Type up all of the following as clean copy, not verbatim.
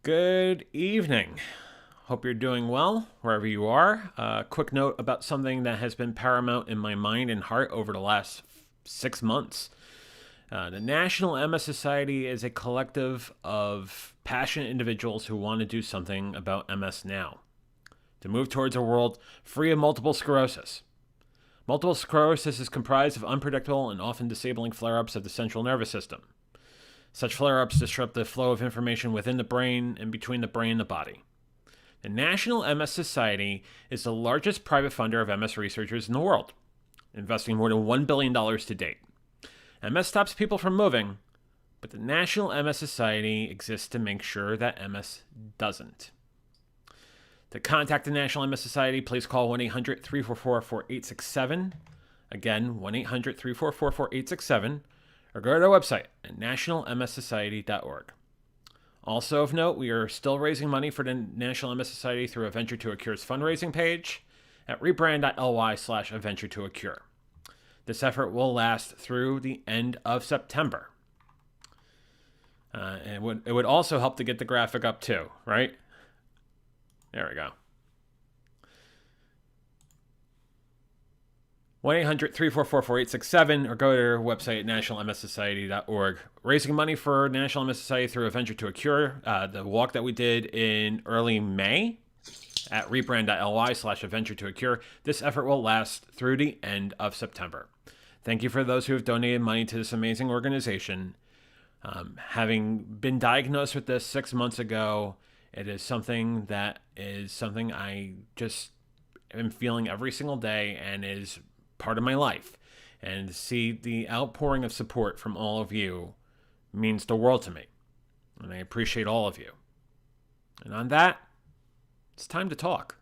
Good evening. Hope you're doing well wherever you are. Quick note about something that has been paramount in my mind and heart over the last 6 months. The National MS Society is a collective of passionate individuals who want to do something about MS now, to move towards a world free of multiple sclerosis. Multiple sclerosis is comprised of unpredictable and often disabling flare-ups of the central nervous system. Such flare-ups disrupt the flow of information within the brain and between the brain and the body. The National MS Society is the largest private funder of MS researchers in the world, investing more than $1 billion to date. MS stops people from moving, but the National MS Society exists to make sure that MS doesn't. To contact the National MS Society, please call 1-800-344-4867. Again, 1-800-344-4867. Or go to their website at nationalmssociety.org. Also of note, we are still raising money for the National MS Society through A Venture to a Cure's fundraising page at rebrand.ly/A Venture to a Cure. This effort will last through the end of September. And it would also help to get the graphic up too, right? There we go. 1-800-344-4867 or go to their website at nationalmssociety.org. Raising money for National MS Society through A Venture to a Cure. The walk that we did in early May at rebrand.ly/A Venture to a Cure. This effort will last through the end of September. Thank you for those who have donated money to this amazing organization. Having been diagnosed with this 6 months ago, it is something I just am feeling every single day and is part of my life. And to see the outpouring of support from all of you means the world to me. And I appreciate all of you. And on that, it's time to talk.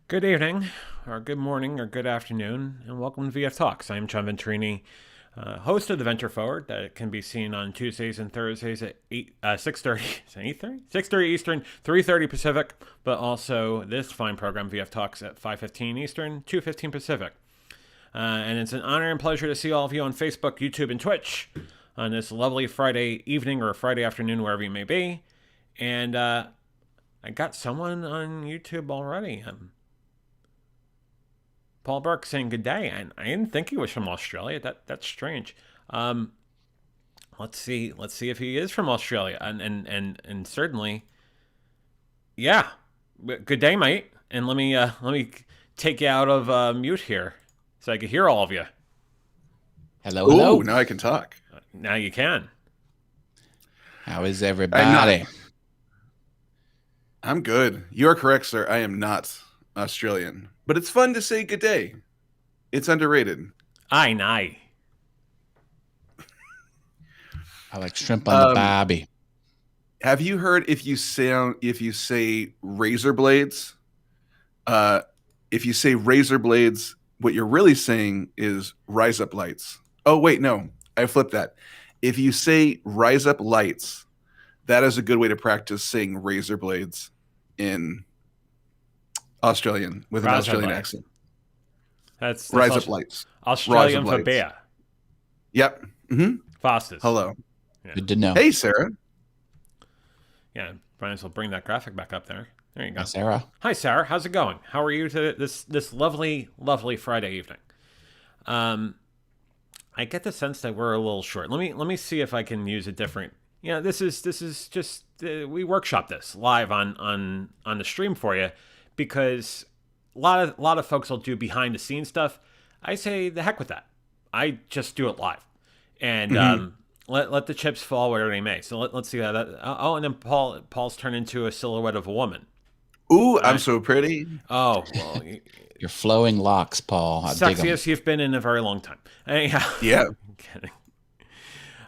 Good evening, or good morning, or good afternoon, and welcome to VF Talks. I'm John Venturini, host of the Venture Forward that can be seen on Tuesdays and Thursdays at 6:30, 8:30? 6:30 Eastern, 3:30 Pacific, but also this fine program, VF Talks, at 5:15 Eastern, 2:15 Pacific. And it's an honor and pleasure to see all of you on Facebook, YouTube, and Twitch on this lovely Friday evening or Friday afternoon, wherever you may be. And I got someone on YouTube already. Paul Burke saying good day, and I didn't think he was from Australia. That's strange. Let's see if he is from Australia, and certainly, yeah. Good day, mate. And let me take you out of mute here so I can hear all of you. Hello, hello. Ooh, now I can talk. Now you can. How is everybody? I'm good. You are correct, sir. I am not Australian, but it's fun to say good day. It's underrated. Aye. I like shrimp on the barbie. Have you heard if you say razor blades? If you say razor blades, what you're really saying is rise up lights. Oh wait, no, I flipped that. If you say rise up lights, that is a good way to practice saying razor blades in Australian with an Australian accent. That's rise up lights. Australian for bear. Yep. Mm-hmm. Fastest. Hello. Yeah. Good to know. Hey, Sarah. Yeah, Brian will bring that graphic back up there. There you go. Hi, Sarah. Hi, Sarah. How's it going? How are you to this lovely Friday evening? I get the sense that we're a little short. Let me see if I can use a different. Yeah, this is just we workshop this live on the stream for you because a lot of folks will do behind the scenes stuff. I say the heck with that. I just do it live, and let the chips fall where they may. So let's see how that. Oh, and then Paul's turned into a silhouette of a woman. Ooh, I'm so pretty. Oh well, your flowing locks, Paul. Sexiest you've been in a very long time. Anyhow, yeah. I'm kidding.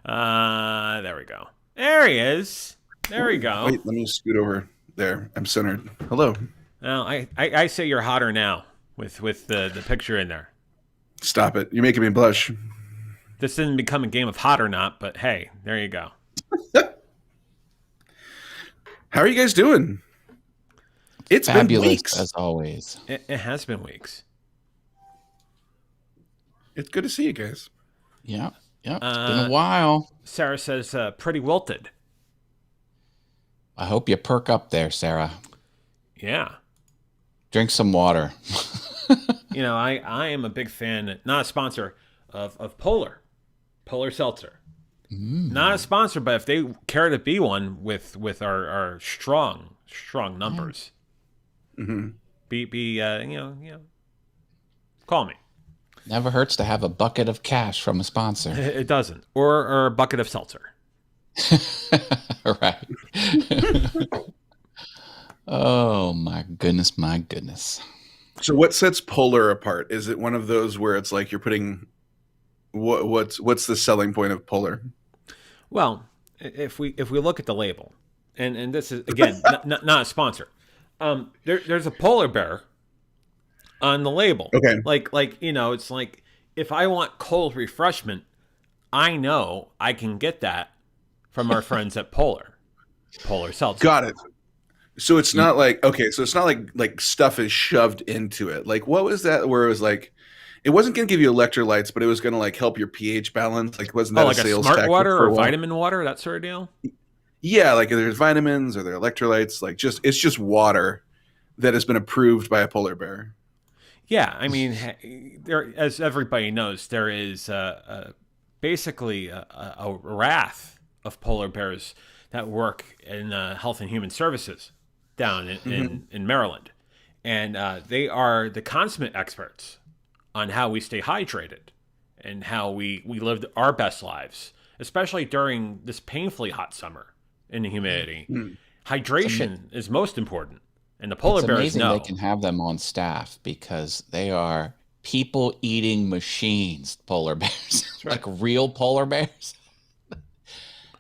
There we go. There he is. There we go. Wait, let me scoot over there. I'm centered. Hello. Now, I say you're hotter now with the picture in there. Stop it. You're making me blush. This didn't become a game of hot or not, but hey, there you go. How are you guys doing? It's fabulous, been weeks. As always. It has been weeks. It's good to see you guys. Yeah. It's been a while. Sarah says, pretty wilted. I hope you perk up there, Sarah. Yeah. Drink some water. I am a big fan, not a sponsor, of Polar Seltzer. Not a sponsor, but if they care to be one with our strong numbers, call me. Never hurts to have a bucket of cash from a sponsor. It doesn't, or a bucket of seltzer. Right. Oh my goodness. So what sets Polar apart? Is it one of those where it's like you're putting what's the selling point of Polar? Well, if we look at the label, and this is again not a sponsor, there's a polar bear on the label. Okay. Like it's like if I want cold refreshment, I know I can get that from our friends at Polar Seltzer. Got it. So it's not like so it's not like stuff is shoved into it. Like what was that where it was like it wasn't going to give you electrolytes, but it was going to like help your pH balance. Like wasn't that like a sales smart tactic water for or vitamin water, that sort of deal? Yeah, like there's vitamins or there are electrolytes. Like it's just water that has been approved by a polar bear. Yeah, I mean, there, as everybody knows, there is basically a raft of polar bears that work in Health and Human Services down in Maryland. And they are the consummate experts on how we stay hydrated and how we live our best lives, especially during this painfully hot summer in the humidity. Hydration is most important. And the polar bears amazing know. They can have them on staff because they are people-eating machines, polar bears. Right. Like real polar bears.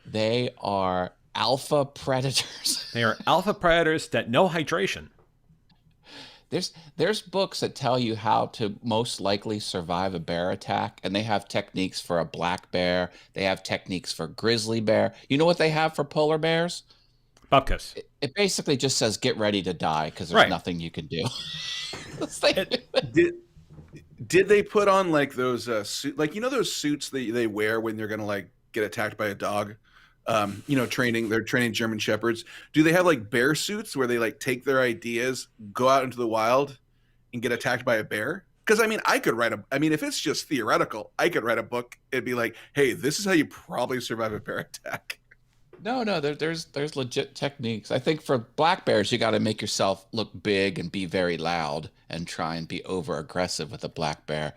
They are alpha predators. They are alpha predators that know hydration. there's books that tell you how to most likely survive a bear attack, and they have techniques for a black bear. They have techniques for grizzly bear. You know what they have for polar bears? Bupkis. It basically just says get ready to die because there's Right. nothing you can do. Did they put on like those like those suits they wear when they're gonna like get attacked by a dog? They're training German shepherds. Do they have like bear suits where they like take their ideas, go out into the wild, and get attacked by a bear? Because I could write if it's just theoretical, I could write a book. It'd be like, hey, this is how you probably survive a bear attack. No, there's legit techniques. I think for black bears, you got to make yourself look big and be very loud and try and be over aggressive with a black bear.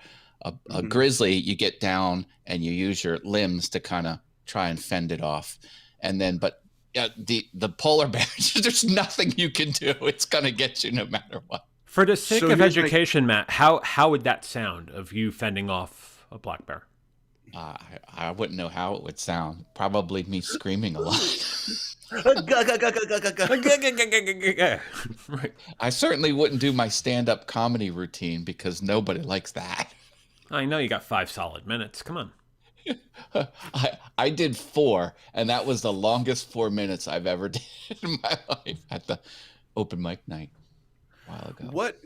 A grizzly, you get down and you use your limbs to kind of try and fend it off. And then, but the polar bears, there's nothing you can do. It's gonna get you no matter what. For the sake of education, Matt, how would that sound of you fending off a black bear? I wouldn't know how it would sound. Probably me screaming a lot. Right. I certainly wouldn't do my stand-up comedy routine because nobody likes that. I know you got 5 solid minutes. Come on. I did 4, and that was the longest 4 minutes I've ever did in my life at the open mic night a while ago. What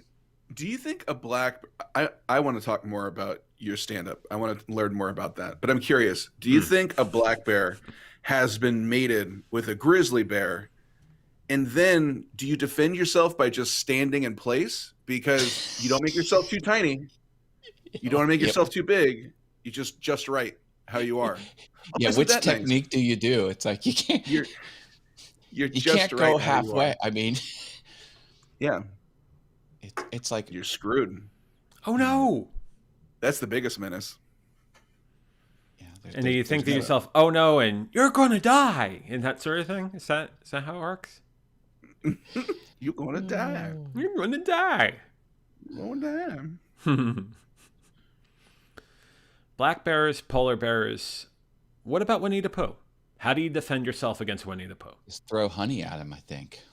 do you think a black? I want to talk more about your stand-up. I want to learn more about that. But I'm curious. Do you think a black bear has been mated with a grizzly bear, and then do you defend yourself by just standing in place because you don't make yourself too tiny, you don't want to make yourself too big, you just right how you are? Yeah, which technique do you do? It's like you can't. You just can't right go halfway. I mean, yeah, it's like you're screwed. Oh no! That's the biggest menace. Yeah, and do you think to yourself, "Oh no," and you're gonna die, and that sort of thing? Is that how it works? You're gonna die. You're gonna die. You're gonna die. Black bears, polar bears. What about Winnie the Pooh? How do you defend yourself against Winnie the Pooh? Just throw honey at him, I think.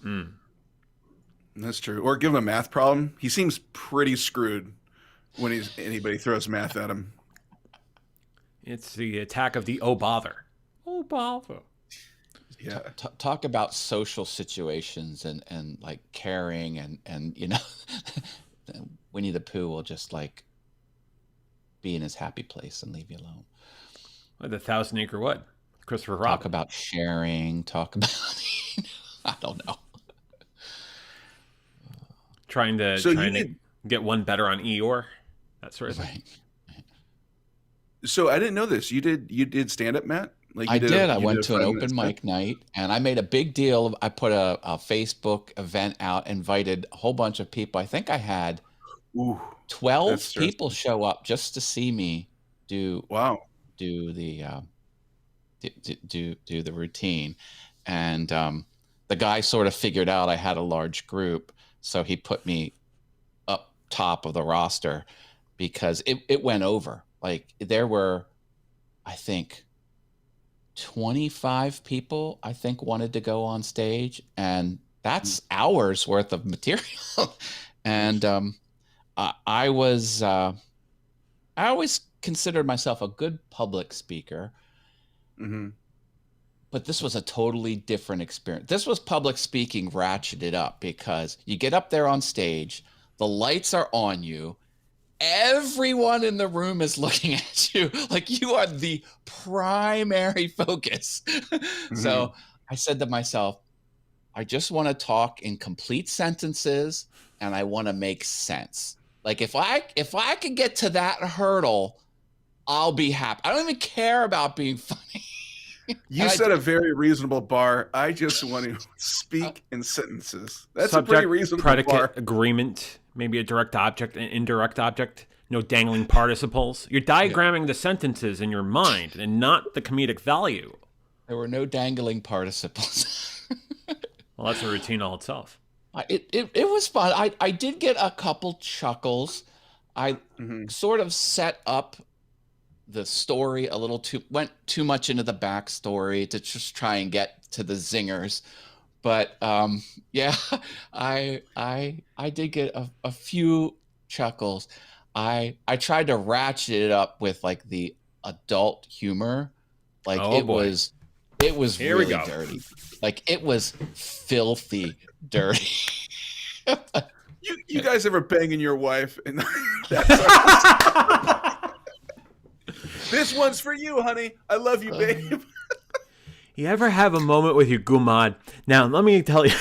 That's true. Or give him a math problem. He seems pretty screwed when anybody throws math at him. It's the attack of the oh bother. Oh bother. Yeah. Talk about social situations and like caring and Winnie the Pooh will just like be in his happy place and leave you alone. Like the Thousand Acre Wood. Christopher Robin. Talk about sharing. Talk about I don't know. Trying to get one better on Eeyore, that sort of thing. Right. So I didn't know this. You did stand up, Matt? Like I did. I went to an open mic night, and I made a big deal of. I put a Facebook event out, invited a whole bunch of people. I think I had 12 people show up just to see me do the do the routine, and the guy sort of figured out I had a large group. So he put me up top of the roster because it went over. Like there were, I think, 25 people, I think, wanted to go on stage. And that's hours worth of material. And I always considered myself a good public speaker. Mm-hmm. But this was a totally different experience. This was public speaking ratcheted up because you get up there on stage, the lights are on you, everyone in the room is looking at you like you are the primary focus. Mm-hmm. So I said to myself, I just want to talk in complete sentences and I want to make sense. Like if I could get to that hurdle, I'll be happy. I don't even care about being funny. You set a very reasonable bar. I just want to speak in sentences. That's a pretty reasonable predicate, bar. Agreement, maybe a direct object, an indirect object, no dangling participles. You're diagramming the sentences in your mind and not the comedic value. There were no dangling participles. Well, that's a routine all itself. It was fun. I did get a couple chuckles. I sort of set up the story went too much into the backstory to just try and get to the zingers, But yeah, I did get a few chuckles. I tried to ratchet it up with like the adult humor. Like Oh boy. it was Here we really go. dirty. Like it was filthy dirty. You guys ever banging your wife and that's this one's for you, honey. I love you, babe. You ever have a moment with your gumad? Now, let me tell you.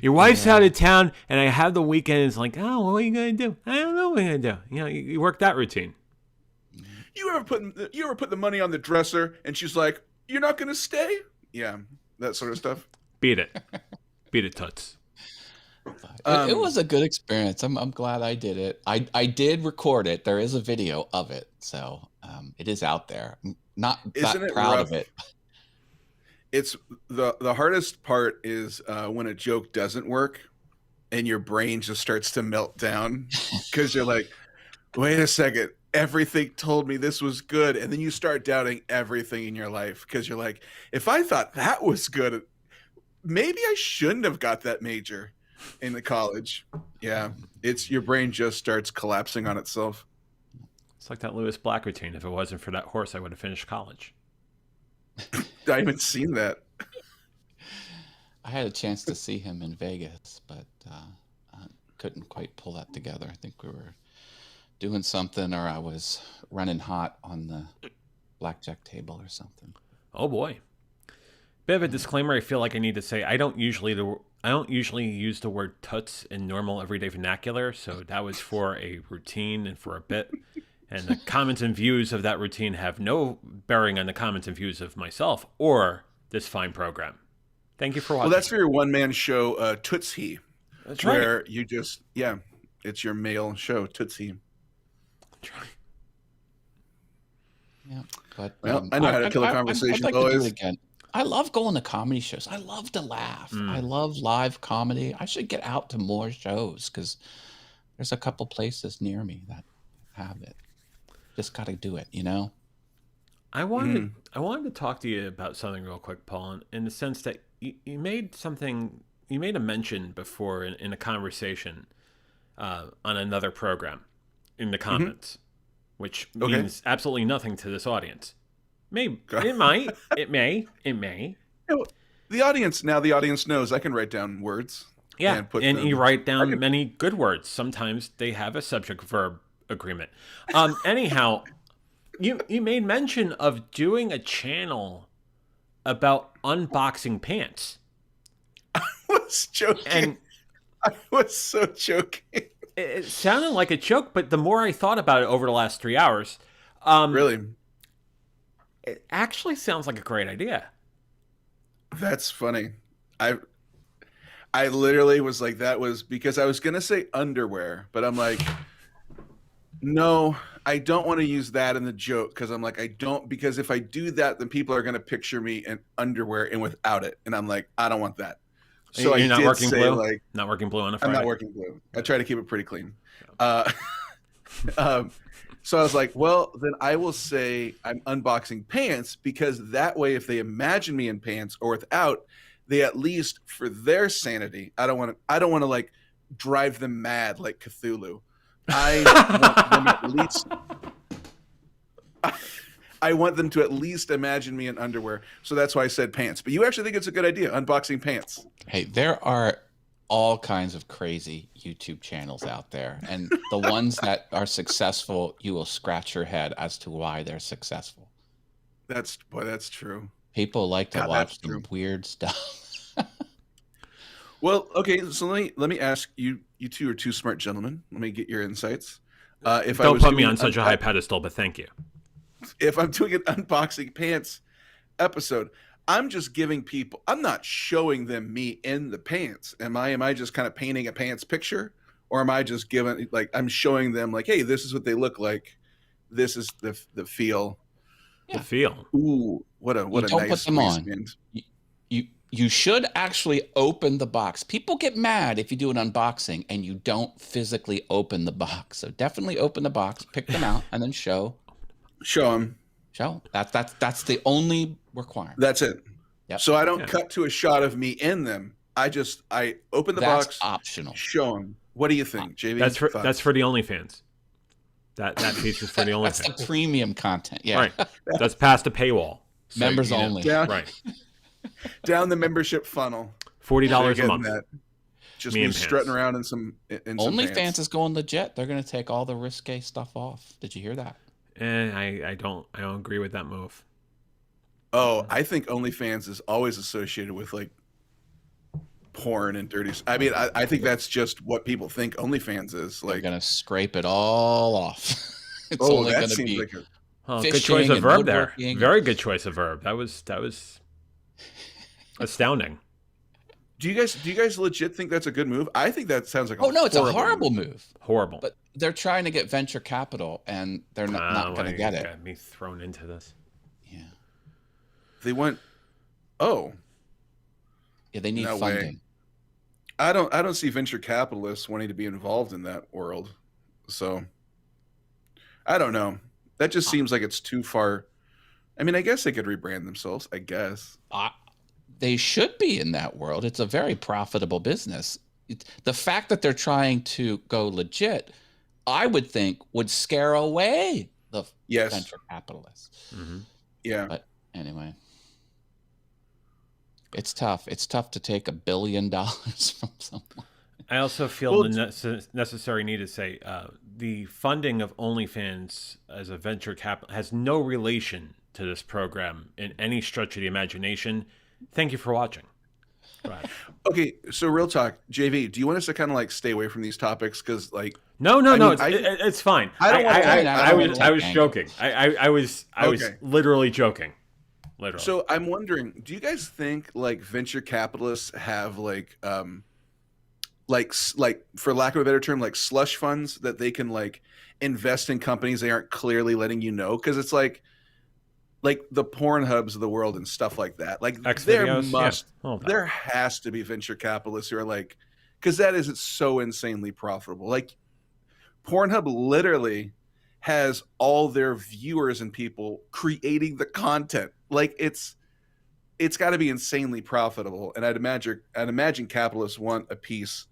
Your wife's out of town, and I have the weekend. It's like, oh, what are you going to do? I don't know what I'm going to do. You know, you work that routine. You ever put the money on the dresser and she's like, "You're not gonna stay?" Yeah, that sort of stuff. Beat it. Beat it, Toots. It was a good experience. I'm glad I did it. I did record it. There is a video of it, so it is out there. I'm not Isn't that it proud rough? of it. It's the hardest part is when a joke doesn't work and your brain just starts to melt down because you're like, wait a second, everything told me this was good, and then you start doubting everything in your life because you're like, if I thought that was good, maybe I shouldn't have got that major in the college. Yeah, it's your brain just starts collapsing on itself. It's like that Lewis Black routine. If it wasn't for that horse, I would have finished college. I haven't seen that. I had a chance to see him in Vegas, but I couldn't quite pull that together. I think we were doing something, or I was running hot on the blackjack table or something. Oh boy. Bit of a disclaimer. I feel like I need to say I don't usually use the word toots in normal everyday vernacular. So that was for a routine and for a bit. And the comments and views of that routine have no bearing on the comments and views of myself or this fine program. Thank you for watching. Well, that's for your one-man show, Tootsie, That's right. where you just, yeah, it's your male show, Tootsie. That's right. Yeah, but Well, I know how to kill a conversation, I'd like to do boys. it again. I love going to comedy shows. I love to laugh. I love live comedy. I should get out to more shows because there's a couple places near me that have it. Just got to do it, you know? I wanted to talk to you about something real quick, Paul, in the sense that you made a mention before in a conversation on another program in the comments, which means absolutely nothing to this audience. Maybe it might, it may. You know, the audience knows I can write down words. Yeah, and you write down can- many good words. Sometimes they have a subject-verb agreement. Anyhow, you made mention of doing a channel about unboxing pants. I was joking. And I was so joking. it sounded like a joke, but the more I thought about it over the last 3 hours, Really? it actually sounds like a great idea. That's funny. I literally was like, that was because I was gonna say underwear, but I'm like, no, I don't want to use that in the joke because I'm like, because if I do that, then people are gonna picture me in underwear and without it, and I'm like, I don't want that. So You're I not did working say blue? like, Not working blue on a I'm Friday? not working blue. I try to keep it pretty clean. So I was like, well, then I will say I'm unboxing pants because that way, if they imagine me in pants or without, they at least for their sanity, I don't want to like drive them mad like Cthulhu. I want them at least. I want them to at least imagine me in underwear. So that's why I said pants. But you actually think it's a good idea, unboxing pants. Hey, there are all kinds of crazy YouTube channels out there. And the ones that are successful, you will scratch your head as to why they're successful. That's true. People like to God, watch that's true. some weird stuff. Well, okay, so let me ask you. You two are two smart gentlemen. Let me get your insights. If I Don't was put me doing on such a high pedestal, but thank you. If I'm doing an unboxing pants episode, I'm just giving people. I'm not showing them me in the pants. Am I? Am I just kind of painting a pants picture, or am I just giving like I'm showing them like, hey, this is what they look like. This is the feel. The feel. Ooh, what a don't nice put them on. waistband. You should actually open the box. People get mad if you do an unboxing and you don't physically open the box. So definitely open the box, pick them out, and then show. Show them. That's the only requirement. That's it. Yep. So I don't Yeah. cut to a shot of me in them. I open the That's box, optional. show them. What do you think, JV? That's for Thoughts? the OnlyFans. That piece is for the That's the OnlyFans. premium content. Yeah. Right. That's past the paywall. So, Members you know, only. down, Right. down the membership funnel. $40 They're a getting month. that. Just Me me and strutting pants. around in some OnlyFans pants. is going legit. They're going to take all the risque stuff off. Did you hear that? I don't agree with that move. Oh, I think OnlyFans is always associated with like porn and dirty. I mean, I think that's just what people think OnlyFans is. They're Like, going to scrape it all off. It's oh, only that going to seems be like a. Oh, good fishing choice of and verb there. woodworking. Very good choice of verb. That was astounding. Do you guys legit think that's a good move? I think that sounds like a Oh no, it's a horrible horrible move. move. Horrible. But they're trying to get venture capital, and they're not going to get it. Got me thrown into this. Yeah, They want. Oh, yeah, they need No way. funding. I don't see venture capitalists wanting to be involved in that world. So I don't know. That just seems like it's too far. I mean, I guess they could rebrand themselves, I guess. They should be in that world. It's a very profitable business. The fact that they're trying to go legit, I would think, would scare away the Yes. venture capitalists. Mm-hmm. Yeah. But anyway, it's tough. It's tough to take $1 billion from someone. I also feel Well, the necessary need to say the funding of OnlyFans as a venture capital has no relation to this program in any stretch of the imagination. Thank you for watching. Right. Okay, so real talk, JV, do you want us to kind of like stay away from these topics? Because like, No, I mean, it's fine. I don't wanna take- I don't wanna I was take joking. I was Okay. literally joking. Literally. so I'm wondering, do you guys think like venture capitalists have like for lack of a better term, like slush funds that they can like invest in companies they aren't clearly letting you know? Because it's like the Pornhubs of the world and stuff like that. Like X there videos, must yeah. All that. there has to be venture capitalists who are like, because that isn't so insanely profitable. Like Pornhub literally has all their viewers and people creating the content. Like it's got to be insanely profitable. And I'd imagine capitalists want a piece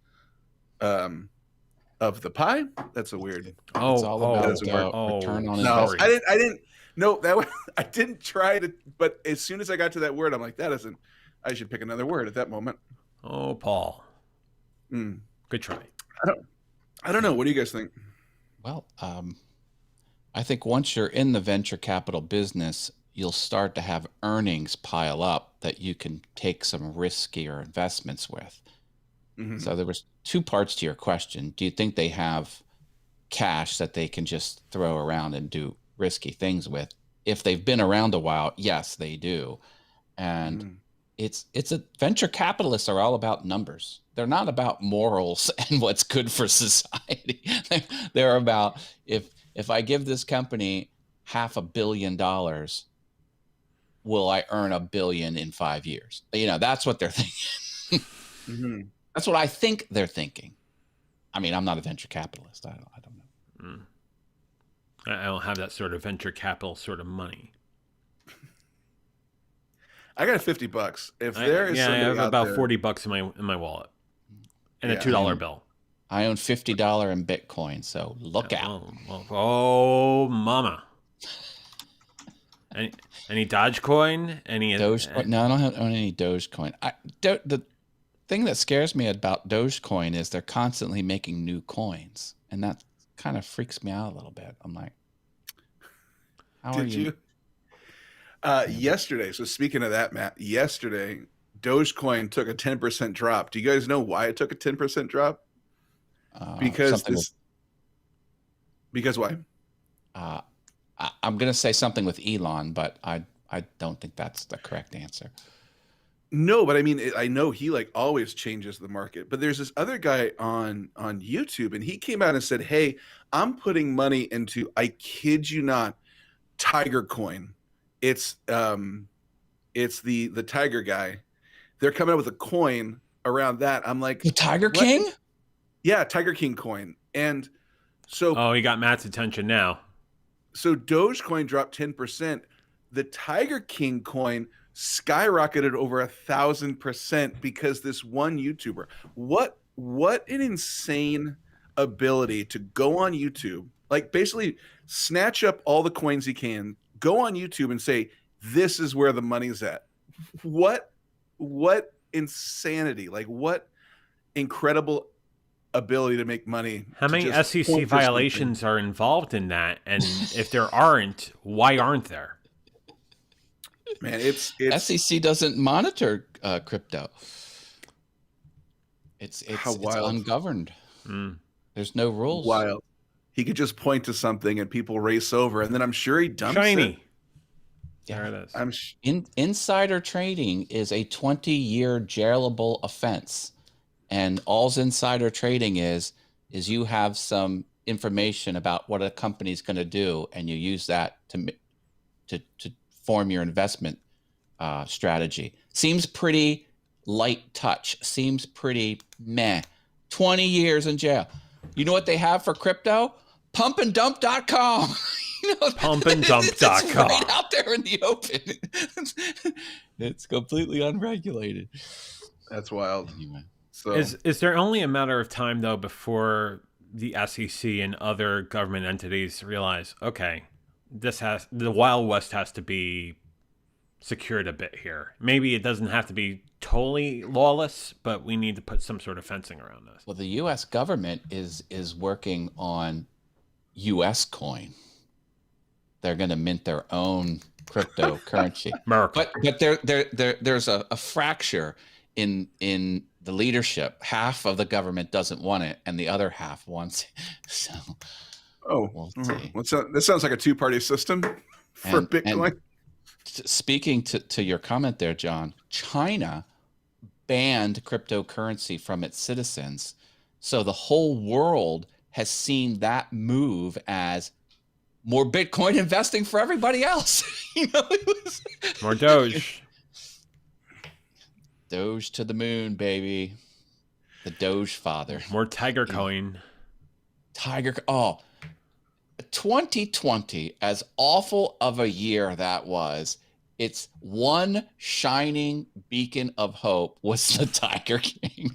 of the pie. That's a weird. It's all about doesn't work. return on No, investment. I didn't. No, I didn't try to. But as soon as I got to that word, I'm like, that isn't. I should pick another word at that moment. Oh, Paul. Mm. Good try. I don't know. What do you guys think? Well, I think once you're in the venture capital business, you'll start to have earnings pile up that you can take some riskier investments with. Mhm. So there was two parts to your question. Do you think they have cash that they can just throw around and do risky things with? If they've been around a while, yes, they do. And Mm. it's a venture capitalists are all about numbers. They're not about morals and what's good for society. They're about if I give this company $500 million, will I earn $1 billion in 5 years? That's what they're thinking. Mhm. That's what I think they're thinking. I mean, I'm not a venture capitalist. I don't know. I don't have that sort of venture capital sort of money. I got $50. If there is I somebody have out about there, $40 in my wallet, and Yeah. a $2 bill. I own $50 in Bitcoin, so look out. Oh, mama. Any Dogecoin? Any Dogecoin? No, I don't own any Dogecoin. The thing that scares me about Dogecoin is they're constantly making new coins, and that kind of freaks me out a little bit. I'm like, how are did you? Yesterday. So speaking of that, Matt, yesterday, Dogecoin took a 10% drop. Do you guys know why it took a 10% drop? Because something because why? I'm going to say something with Elon, but I don't think that's the correct answer. No, but I mean, I know he like always changes the market. But there's this other guy on YouTube, and he came out and said, "Hey, I'm putting money into, I kid you not, Tiger Coin. It's the Tiger guy. They're coming up with a coin around that." I'm like, The Tiger what? King? Yeah, Tiger King coin. And so Oh, he got Matt's attention now. so Dogecoin dropped 10%. The Tiger King coin skyrocketed over 1,000% because this one YouTuber. What an insane ability to go on YouTube, like basically snatch up all the coins he can, go on YouTube and say, this is where the money's at. What insanity, like what incredible ability to make money. How many SEC violations are involved in that? And if there aren't, why aren't there? Man, it's SEC doesn't monitor crypto. It's ungoverned. There's no rules. Wild. He could just point to something and people race over, and then I'm sure he dumps Shiny. it. There it is. Insider trading is a 20-year jailable offense, and all's insider trading is you have some information about what a company's going to do, and you use that to form your investment strategy. Seems pretty light touch. Seems pretty meh. 20 years in jail. You know what they have for crypto? Pumpanddump.com. Pumpanddump.com. It's right out there in the open. It's completely unregulated. That's wild. Anyway. So is there only a matter of time though before the SEC and other government entities realize, okay, the Wild West has to be secured a bit here. Maybe it doesn't have to be totally lawless, but we need to put some sort of fencing around this. Well, the U.S. government is working on U.S. coin. They're going to mint their own cryptocurrency. But there's a fracture in the leadership. Half of the government doesn't want it, and the other half wants it. So, we'll see. This sounds like a two-party system for Bitcoin. And speaking to your comment there, John, China banned cryptocurrency from its citizens. So the whole world has seen that move as more Bitcoin investing for everybody else. More Doge. Doge to the moon, baby. The Doge father. More Tiger coin. 2020, as awful of a year that was, its one shining beacon of hope was the Tiger King.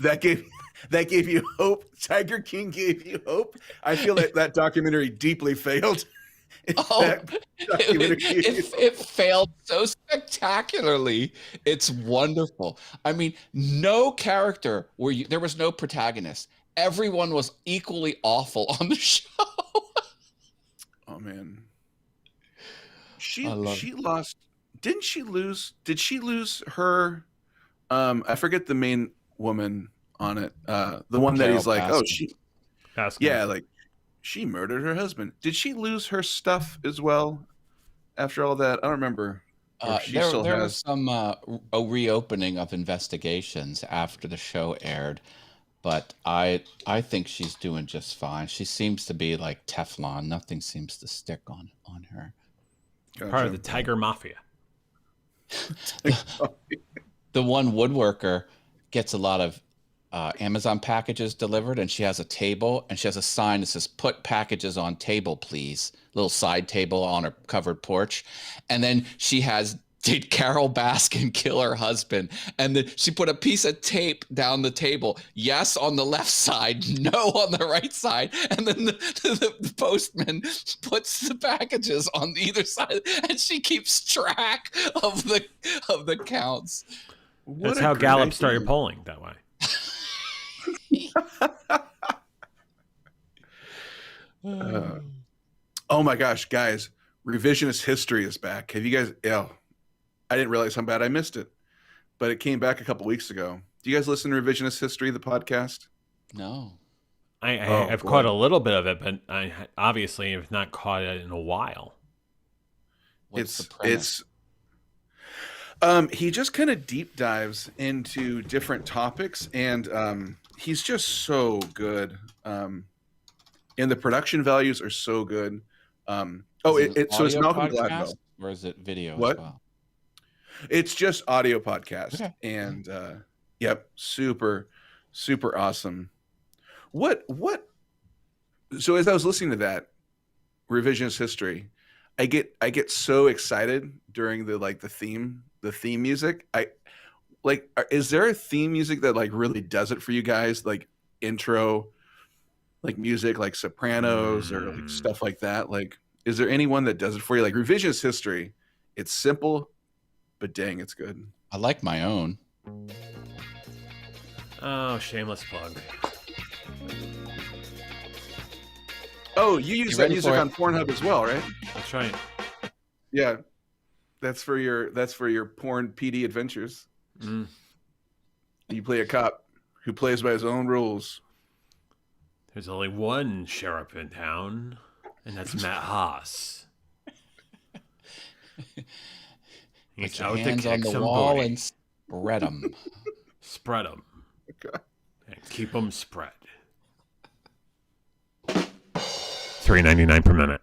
That gave you hope. Tiger King gave you hope. I feel like that documentary deeply failed. It failed so spectacularly. It's wonderful. I mean, no character there was no protagonist. Everyone was equally awful on the show. Oh man. She lost. Didn't she lose? Did she lose her I forget the main woman on it. The one that he's like, Baskin. Yeah, like she murdered her husband. Did she lose her stuff as well after all that? I don't remember. There was some a reopening of investigations after the show aired, but I think she's doing just fine. She seems to be like Teflon. Nothing seems to stick on her. Gotcha. Part of the Tiger Mafia. The one woodworker gets a lot of Amazon packages delivered, and she has a table, and she has a sign that says, "Put packages on table, please." Little side table on her covered porch. And then did Carol Baskin kill her husband? And then she put a piece of tape down the table. Yes on the left side, no on the right side. And then the postman puts the packages on either side, and she keeps track of the counts. That's how Gallup started polling that way. Oh my gosh, guys, revisionist history is back. Have you guys? I didn't realize how bad I missed it, but it came back a couple weeks ago. Do you guys listen to Revisionist History, the podcast? No. I've caught a little bit of it, but I obviously have not caught it in a while. What's the premise? He just kind of deep dives into different topics, and he's just so good. And the production values are so good. So it's Malcolm Gladwell, or is it video? What? As well? It's just audio podcast, okay. And yep, super, super awesome. What? So as I was listening to that Revisionist History, I get so excited during the theme music. Is there a theme music that like really does it for you guys? Like intro, like music, like Sopranos or like Mm. stuff like that. Like, is there anyone that does it for you? Like Revisionist History, it's simple, but dang, it's good. I like my own. Oh, shameless plug. Oh, you use You that ready music for it? on Pornhub as well, right? That's right. Yeah, that's for your porn PD adventures. Mm. You play a cop who plays by his own rules. There's only one sheriff in town, and that's Matt Haas. He's Put your out to hands on kick the some wall booty. and spread them. Spread them. Okay. And keep them spread. $3.99 per minute.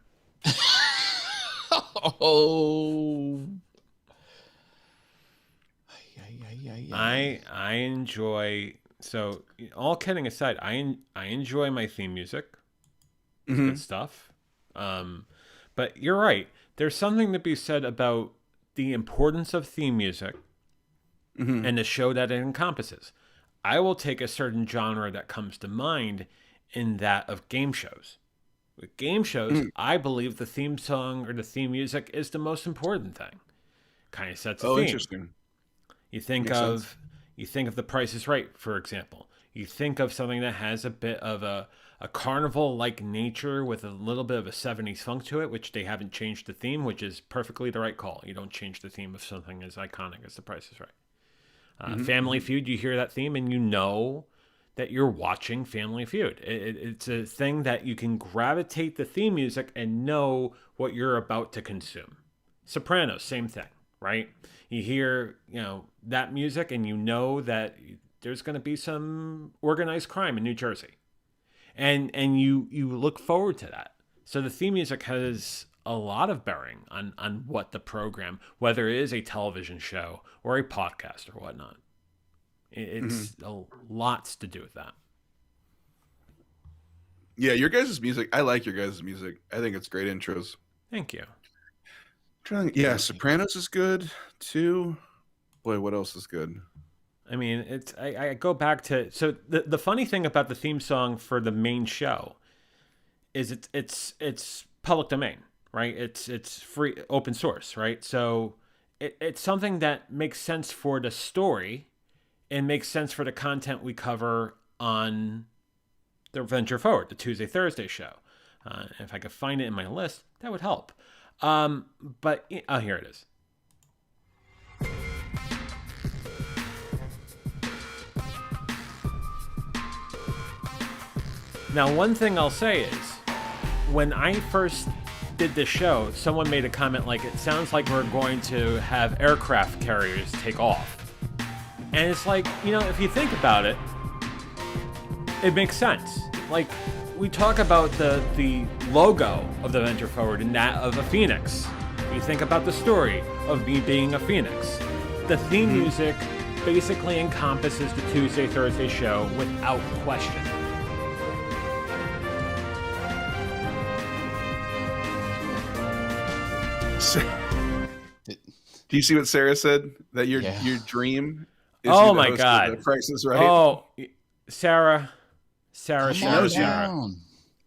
Oh. I enjoy. So, all kidding aside, I enjoy my theme music. It's Mhm. good stuff. But you're right. There's something to be said about the importance of theme music Mhm. and the show that it encompasses. I will take a certain genre that comes to mind in that of game shows. With game shows, I believe the theme song or the theme music is the most important thing. Kind of sets a Oh, theme. interesting. You think Makes of sense. The Price is Right, for example. You think of something that has a bit of a carnival-like nature with a little bit of a 70s funk to it, which they haven't changed the theme, which is perfectly the right call. You don't change the theme of something as iconic as The Price is Right. Family Feud, you hear that theme and you know that you're watching Family Feud. It's a thing that you can gravitate the theme music and know what you're about to consume. Sopranos, same thing, right? You hear, that music and you know that there's going to be some organized crime in New Jersey. And you look forward to that. So the theme music has a lot of bearing on what the program, whether it is a television show or a podcast or whatnot. It's lots to do with that. Yeah, your guys' music. I like your guys' music. I think it's great intros. Thank you. Yeah, Sopranos is good too. Boy, what else is good? I mean, I go back to, so the funny thing about the theme song for the main show is it's public domain, right? It's free, open source, right? So it's something that makes sense for the story and makes sense for the content we cover on the Venture Forward, the Tuesday Thursday show. If I could find it in my list, that would help. But here it is. Now, one thing I'll say is, when I first did this show, someone made a comment like, it sounds like we're going to have aircraft carriers take off. And it's like, if you think about it, it makes sense. Like, we talk about the logo of the Venture Forward and that of a phoenix. You think about the story of me being a phoenix. The theme music basically encompasses the Tuesday Thursday show without question. Do you see what Sarah said? That your dream is Oh you to my host God. The Price is Right. Oh, Sarah, Come she on knows Sarah. down.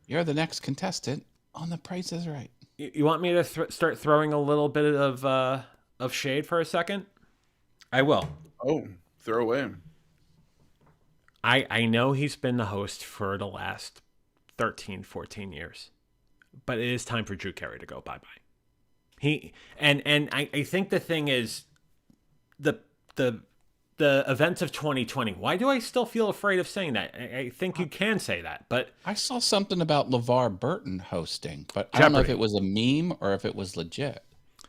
You're the next contestant on The Price is Right. You want me to start throwing a little bit of shade for a second? I will. Oh, throw away. I know he's been the host for the last 13, 14 years, but it is time for Drew Carey to go bye-bye. I think the thing is the events of 2020. Why do I still feel afraid of saying that? I think you can say that, but I saw something about LeVar Burton hosting, but I don't know if Jeopardy. it was a meme or if it was legit.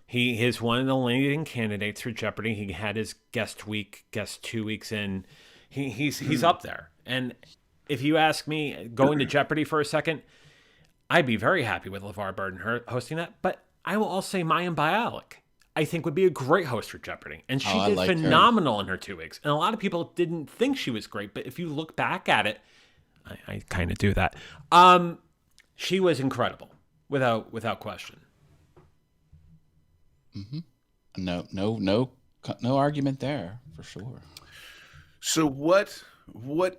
he is one of the leading candidates for Jeopardy. He had his guest 2 weeks in. He's up there. And if you ask me, going to Jeopardy for a second, I'd be very happy with LeVar Burton hosting that. But I will also say Mayim Bialik, I think, would be a great host for Jeopardy. And she I did like her. phenomenal in her 2 weeks. And a lot of people didn't think she was great. But if you look back at it, I kind of do that. She was incredible, without question. Mm-hmm. No argument there for sure. So what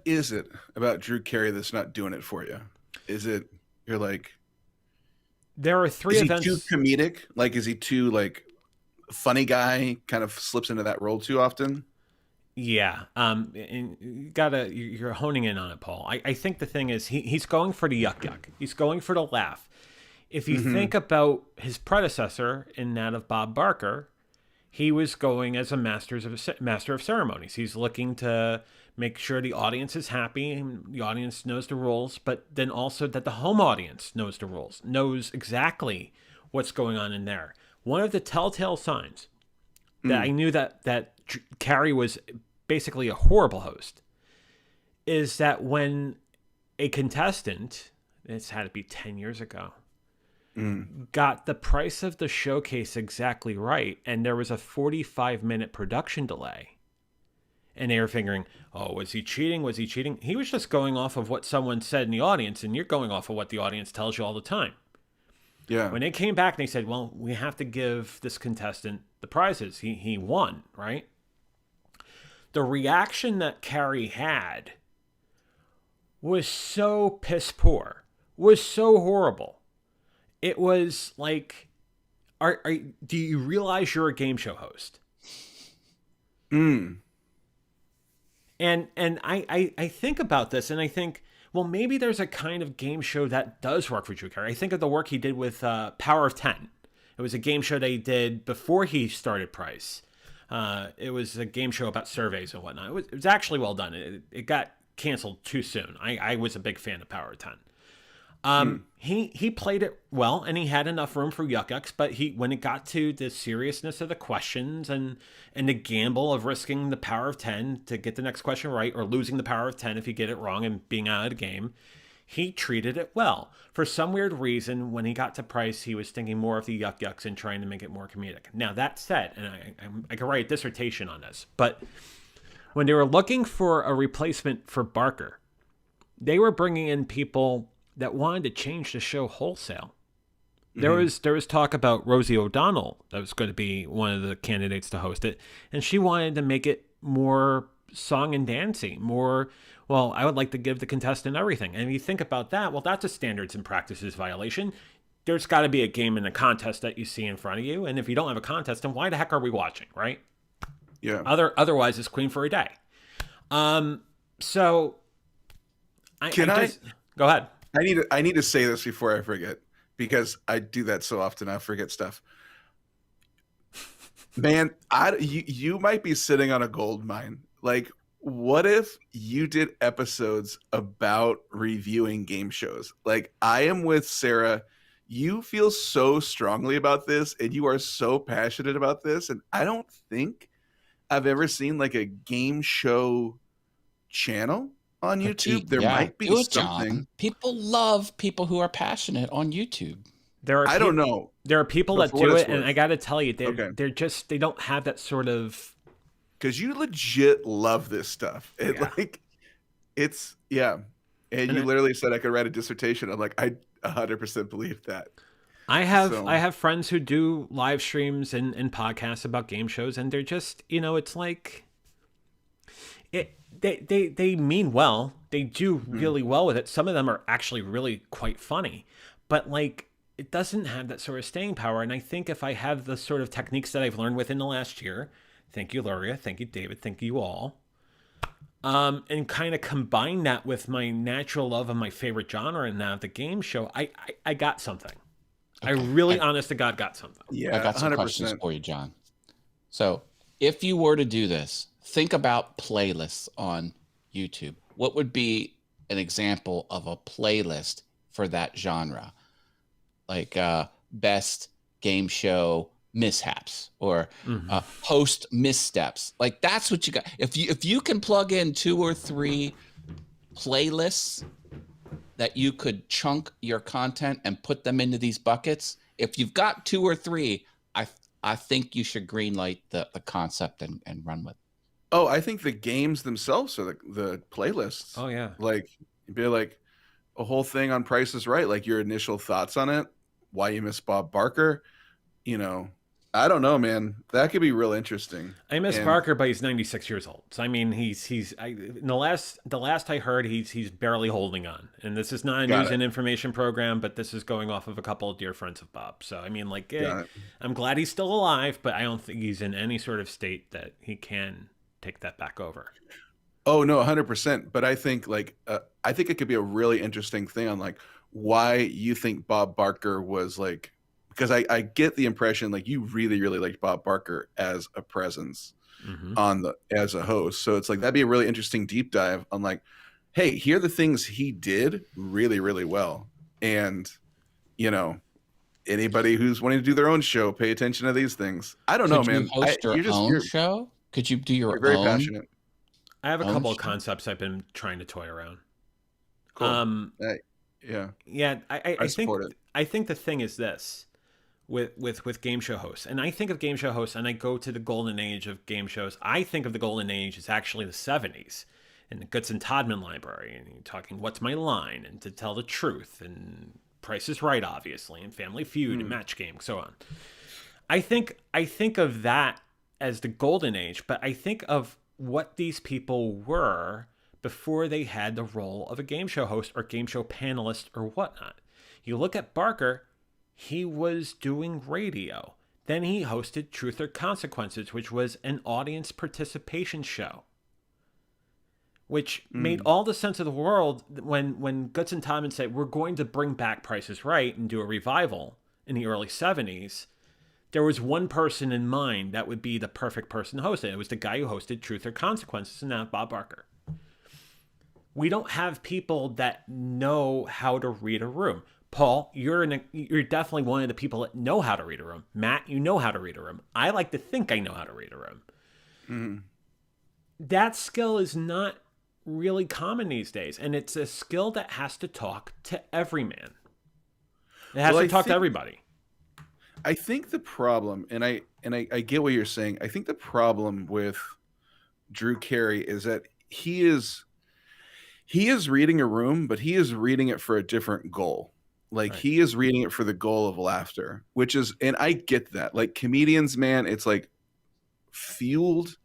is it about Drew Carey that's not doing it for you? Is it you're like, There are three is he too events. comedic? Like, is he too like funny guy? Kind of slips into that role too often. Yeah, and you're honing in on it, Paul. I think the thing is he's going for the yuck yuck. He's going for the laugh. If you Mm-hmm. think about his predecessor in that of Bob Barker, he was going as a master of ceremonies. He's looking to make sure the audience is happy and the audience knows the rules, but then also that the home audience knows the rules, knows exactly what's going on in there. One of the telltale signs that I knew that Carrie was basically a horrible host is that when a contestant, it's had to be 10 years ago, got the price of the showcase exactly right, and there was a 45-minute production delay, and they were figuring, oh, was he cheating? Was he cheating? He was just going off of what someone said in the audience, and you're going off of what the audience tells you all the time. Yeah. When they came back and they said, well, we have to give this contestant the prizes. He won, right? The reaction that Carrie had was so piss poor, was so horrible. It was like, do you realize you're a game show host? Mm. And I think about this and I think, well, maybe there's a kind of game show that does work for Drew Carey. I think of the work he did with Power of 10. It was a game show they did before he started Price. It was a game show about surveys and whatnot. It was actually well done. It got canceled too soon. I was a big fan of Power of 10. He played it well, and he had enough room for yuck yucks. But when it got to the seriousness of the questions and the gamble of risking the power of 10 to get the next question right, or losing the power of 10 if you get it wrong and being out of the game, he treated it well. For some weird reason, when he got to Price, he was thinking more of the yuck yucks and trying to make it more comedic. Now that said, and I could write a dissertation on this, but when they were looking for a replacement for Barker, they were bringing in people that wanted to change the show wholesale. There was talk about Rosie O'Donnell that was going to be one of the candidates to host it, and she wanted to make it more song and dancey, more, well, I would like to give the contestant everything. And if you think about that, well, that's a standards and practices violation. There's got to be a game and a contest that you see in front of you, and if you don't have a contest, then why the heck are we watching, right? Yeah. Otherwise, it's Queen for a day. So, go ahead. I need to say this before I forget, because I do that so often. I forget stuff. Man, you might be sitting on a gold mine. Like, what if you did episodes about reviewing game shows? Like, I am with Sarah. You feel so strongly about this, and you are so passionate about this, and I don't think I've ever seen like a game show channel on YouTube. There might be something. John. People love people who are passionate on YouTube. I don't know. There are people that do it, and I got to tell you, they're just, they don't have that sort of. Because you legit love this stuff. It's yeah. And you literally said I could write a dissertation. I'm like, I 100% believe that. I have friends who do live streams and podcasts about game shows, and they're just, it's like they mean well. They do really well with it. Some of them are actually really quite funny, but like, it doesn't have that sort of staying power. And I think if I have the sort of techniques that I've learned within the last year, thank you, Luria, thank you, David, thank you all, and kind of combine that with my natural love of my favorite genre and now the game show, I got something. Okay. I really, honest to God, got something. Yeah, I got some 100%. questions for you, John. So if you were to do this, think about playlists on YouTube. What would be an example of a playlist for that genre? Like best game show mishaps or host missteps. Like, that's what you got. If you can plug in 2 or 3 playlists that you could chunk your content and put them into these buckets, if you've got 2 or 3, I think you should greenlight the concept and run with it. Oh, I think the games themselves are the playlists. Oh yeah. Like, it'd be like a whole thing on Price is Right, like your initial thoughts on it, why you miss Bob Barker, I don't know, man. That could be real interesting. I miss And Barker, but he's 96 years old. So I mean, in the last I heard, he's barely holding on. And this is not a got news it. and information program, but this is going off of a couple of dear friends of Bob. So I mean, like, Got it. I'm glad he's still alive, but I don't think he's in any sort of state that he can take that back over. Oh no, 100%. But I think I think it could be a really interesting thing on like why you think Bob Barker was like, because I get the impression like you really really liked Bob Barker as a presence Hmm. on the as a host. So it's like that'd be a really interesting deep dive on like, hey, here are the things he did really really well, and you know anybody who's wanting to do their own show, pay attention to these things. I don't know, Could you man. host your own you're show? Could you do your very own? passionate. I have a Oh, couple of shit. concepts I've been trying to toy around. Cool. Hey, yeah, Yeah, I I think support it. I think the thing is this with game show hosts, and I think of game show hosts, and I go to the golden age of game shows. I think of the golden age as actually the '70s and the Goodson Todman library, and you're talking What's My Line and To Tell the Truth and Price is Right, obviously, and Family Feud and Match Game, so on. I think of that as the golden age, but I think of what these people were before they had the role of a game show host or game show panelist or whatnot. You look at Barker, he was doing radio. Then he hosted Truth or Consequences, which was an audience participation show, which made all the sense of the world when Guts and Todman said, we're going to bring back Price is Right and do a revival in the early 70s. There was one person in mind that would be the perfect person to host it. It was the guy who hosted Truth or Consequences, and now Bob Barker. We don't have people that know how to read a room. Paul, you're definitely one of the people that know how to read a room. Matt, you know how to read a room. I like to think I know how to read a room. Mhm. That skill is not really common these days, and it's a skill that has to talk to every man. It has Well, to I talk to think- everybody. I think the problem, and I get what you're saying. I think the problem with Drew Carey is that he is reading a room, but he is reading it for a different goal. Like Right. he is reading it for the goal of laughter, which is, and I get that. Like comedians, man, it's like fueled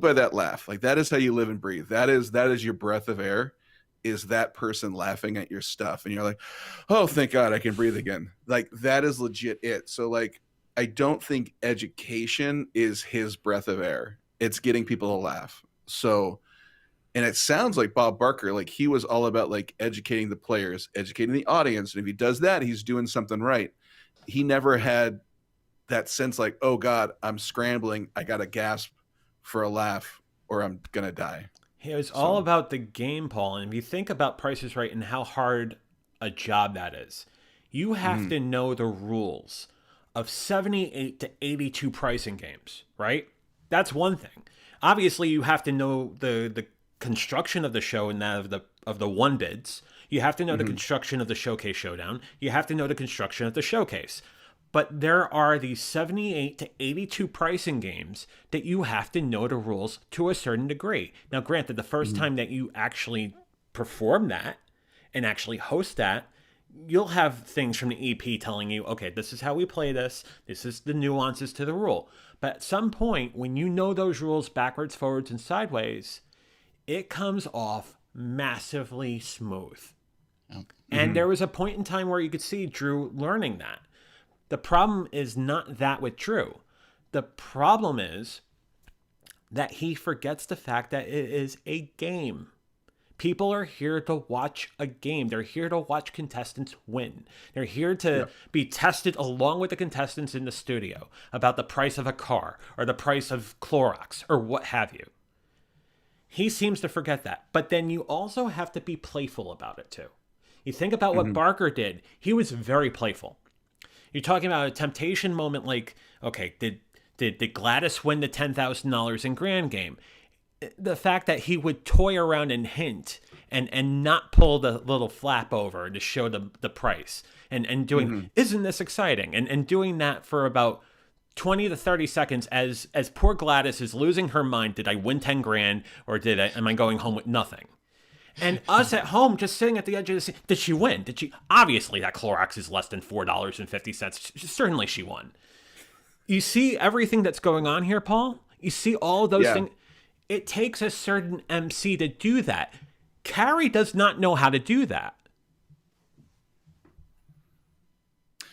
by that laugh. Like that is how you live and breathe. That is your breath of air. Is that person laughing at your stuff, and you're like, oh, thank God I can breathe again. Like that is legit it. So like, I don't think education is his breath of air. It's getting people to laugh. So. And it sounds like Bob Barker, like he was all about like educating the players, educating the audience. And if he does that, he's doing something right. He never had that sense like, oh God, I'm scrambling. I got to gasp for a laugh or I'm going to die. It was all about the game, Paul. And if you think about Price is Right and how hard a job that is, you have to know the rules of 78 to 82 pricing games, right? That's one thing. Obviously, you have to know the construction of the show and that of the one bids. You have to know the construction of the Showcase Showdown. You have to know the construction of the Showcase. But there are these 78 to 82 pricing games that you have to know the rules to a certain degree. Now, granted, the first time that you actually perform that and actually host that, you'll have things from the EP telling you, okay, this is how we play this. This is the nuances to the rule. But at some point, when you know those rules backwards, forwards, and sideways, it comes off massively smooth. And there was a point in time where you could see Drew learning that. The problem is not that with Drew. The problem is that he forgets the fact that it is a game. People are here to watch a game. They're here to watch contestants win. They're here to be tested along with the contestants in the studio about the price of a car or the price of Clorox or what have you. He seems to forget that. But then you also have to be playful about it too. You think about what Barker did. He was very playful. You're talking about a temptation moment like, okay, did Gladys win the $10,000 in Grand Game? The fact that he would toy around and hint and not pull the little flap over to show the price and doing, isn't this exciting? And doing that for about 20 to 30 seconds as poor Gladys is losing her mind. Did I win 10 grand or am I going home with nothing? And us at home just sitting at the edge of the seat. Did she win? Did she? Obviously that Clorox is less than $4.50. Certainly she won. You see everything that's going on here, Paul? You see all of those Yeah. things? It takes a certain MC to do that. Carrie does not know how to do that.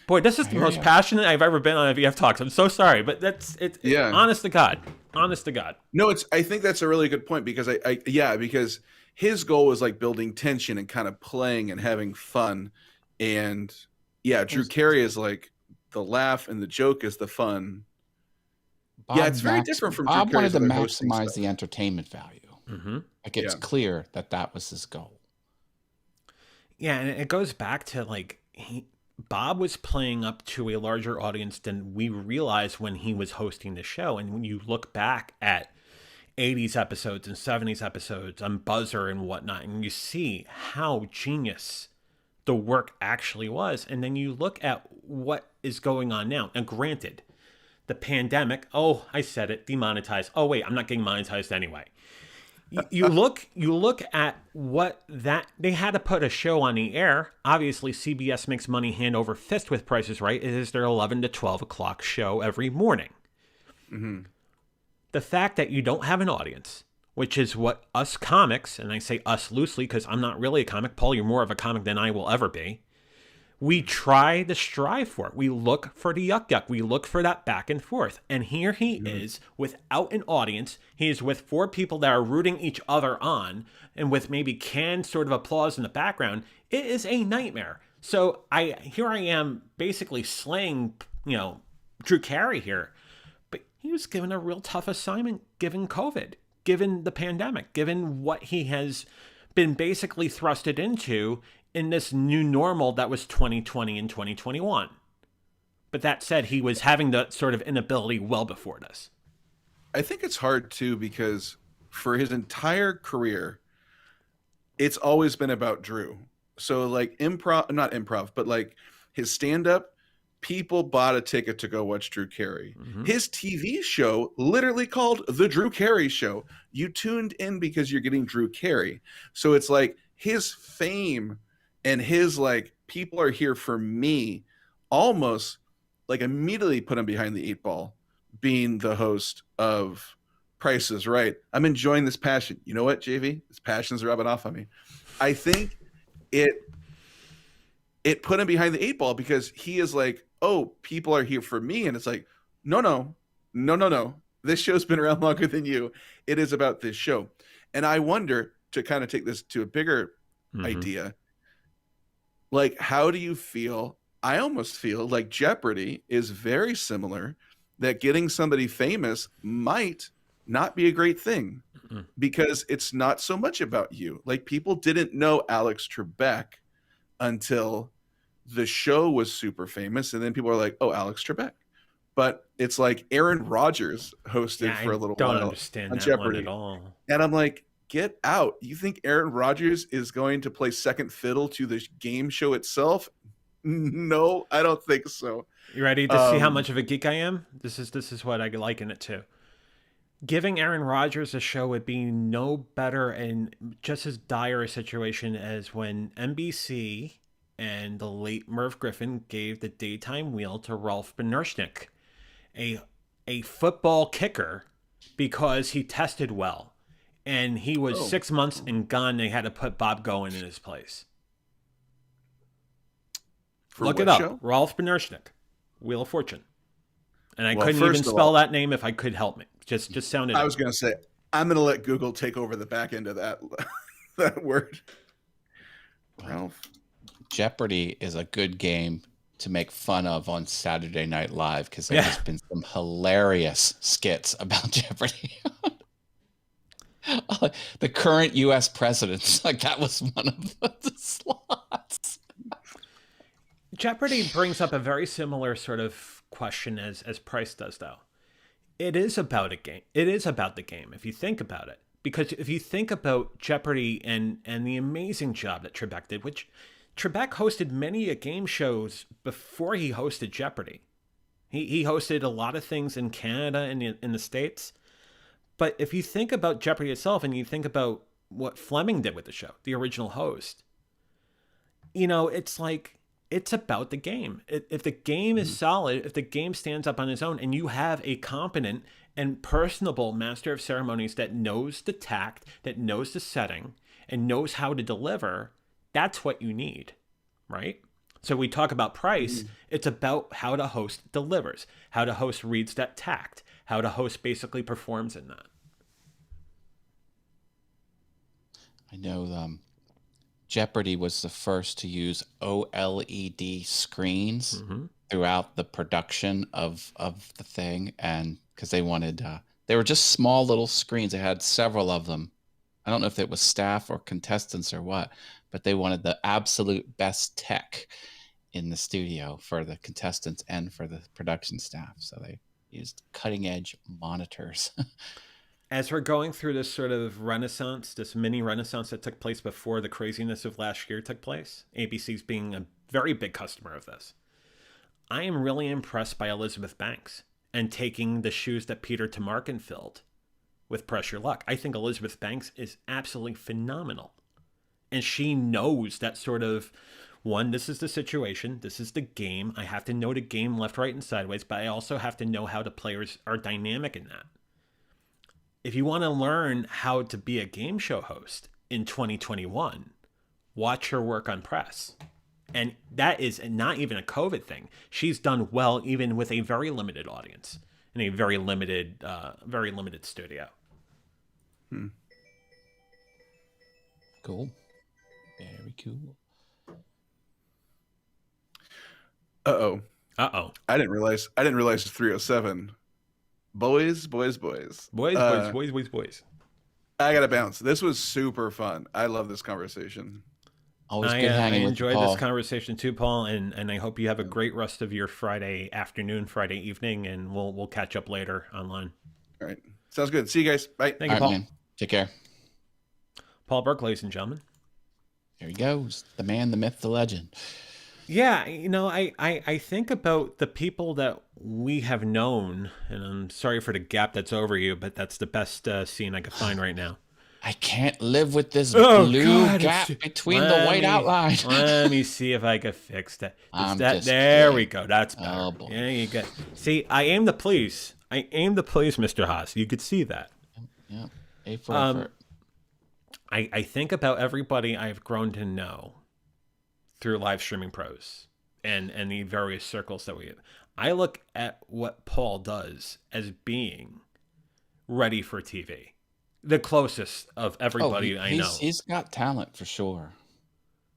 Boy, this is the most passionate I've ever been on a VF Talks. I'm so sorry, but it's Yeah. honest to God. Honest to God. No, I think that's a really good point because because his goal was like building tension and kind of playing and having fun. And yeah, Drew Carey is like the laugh and the joke is the fun. Yeah, it's very different from Drew Bob wanted Carey's to other hosting maximize stuff. the entertainment value. Mm-hmm. Like it's Yeah. clear that was his goal. Yeah, and it goes back to like Bob was playing up to a larger audience than we realized when he was hosting the show. And when you look back at 80s episodes and 70s episodes on Buzzer and whatnot, and you see how genius the work actually was. And then you look at what is going on now. And granted, the pandemic, oh, I said it, demonetized. Oh, wait, I'm not getting monetized anyway. You look at what that they had to put a show on the air. Obviously, CBS makes money hand over fist with Price is Right. It is their 11 to 12 o'clock show every morning. Mm-hmm. The fact that you don't have an audience, which is what us comics, and I say us loosely because I'm not really a comic. Paul, you're more of a comic than I will ever be. We try to strive for it. We look for the yuck. We look for that back and forth. And here he is without an audience. He is with four people that are rooting each other on and with maybe canned sort of applause in the background. It is a nightmare. So here I am basically slaying, Drew Carey here. But he was given a real tough assignment given COVID, given the pandemic, given what he has been basically thrusted into in this new normal that was 2020 and 2021. But that said, he was having that sort of inability well before this. I think it's hard too because for his entire career, it's always been about Drew. So like not improv, but like his stand-up, people bought a ticket to go watch Drew Carey. Mm-hmm. His TV show literally called The Drew Carey Show. You tuned in because you're getting Drew Carey. So it's like his fame and his like, people are here for me, almost like immediately put him behind the 8 ball, being the host of Price is Right. I'm enjoying this passion. You know what, JV? This passion's rubbing off on me. I think it put him behind the 8 ball because he is like, oh, people are here for me. And it's like, no. This show's been around longer than you. It is about this show. And I wonder, to kind of take this to a bigger idea, like, how do you feel? I almost feel like Jeopardy is very similar, that getting somebody famous might not be a great thing because it's not so much about you. Like, people didn't know Alex Trebek until the show was super famous. And then people are like, oh, Alex Trebek. But it's like Aaron Rodgers hosted for a little while. I don't understand on that Jeopardy one at all. And I'm like, get out. You think Aaron Rodgers is going to play second fiddle to the game show itself? No, I don't think so. You ready to see how much of a geek I am? This is what I liken it to. Giving Aaron Rodgers a show would be no better and just as dire a situation as when NBC and the late Merv Griffin gave the daytime wheel to Ralph Benerschnick, a football kicker, because he tested well. And he was 6 months and gone. They had to put Bob Goen in his place. Look it up. Show? Ralph Benerschnick, Wheel of Fortune. And I couldn't even first of spell all, that name if I could help me. Just sounded. I was going to say, I'm going to let Google take over the back end of that that word. Ralph. Jeopardy is a good game to make fun of on Saturday Night Live because there has been some hilarious skits about Jeopardy. The current U.S. presidents, like that was one of the slots. Jeopardy brings up a very similar sort of question as Price does, though. It is about a game. It is about the game, if you think about it. Because if you think about Jeopardy and the amazing job that Trebek did, which Trebek hosted many game shows before he hosted Jeopardy. He hosted a lot of things in Canada and in the States. But if you think about Jeopardy itself and you think about what Fleming did with the show, the original host, it's like It's about the game. If the game is solid, if the game stands up on its own, and you have a competent and personable master of ceremonies that knows the tact, that knows the setting, and knows how to deliver, that's what you need, right? So we talk about price. It's about how the host delivers, how the host reads that tact, how the host basically performs in that. I know Jeopardy was the first to use OLED screens throughout the production of the thing, and because they wanted, they were just small little screens. They had several of them. I don't know if it was staff or contestants or what, but they wanted the absolute best tech in the studio for the contestants and for the production staff. So they used cutting edge monitors. As we're going through this sort of renaissance, this mini renaissance that took place before the craziness of last year took place, ABC's being a very big customer of this, I am really impressed by Elizabeth Banks and taking the shoes that Peter Tamarkin filled with Press Your Luck. I think Elizabeth Banks is absolutely phenomenal. And she knows that sort of, one, this is the situation, this is the game. I have to know the game left, right, and sideways, but I also have to know how the players are dynamic in that. If you want to learn how to be a game show host in 2021, watch her work on Press. And that is not even a COVID thing. She's done well even with a very limited audience in a very limited studio. Cool. Very cool. Uh-oh. Uh-oh. I didn't realize it's 307. Boys. Boys. I gotta bounce. This was super fun. I love this conversation. Always good hanging I with you, enjoyed Paul. this conversation too, Paul, and I hope you have a great rest of your Friday afternoon, Friday evening, and we'll catch up later online. All right. Sounds good. See you guys. Bye. Thank you, All Paul. right, man. Take care. Paul Burke, ladies and gentlemen. There he goes. The man, the myth, the legend. Yeah, I think about the people that we have known, and I'm sorry for the gap that's over you, but that's the best scene I could find right now. I can't live with this Oh, blue God, gap it's- between the white outline. Let me see if I can fix that. I'm That just there kidding. we go. That's better. Oh, boy. Yeah, you go. See, I aim to please. Mr. Haas. You could see that. Yeah. A for Um, effort. I think about everybody I've grown to know through live streaming pros and the various circles that we have. I look at what Paul does as being ready for TV. The closest of everybody I know. He's got talent for sure.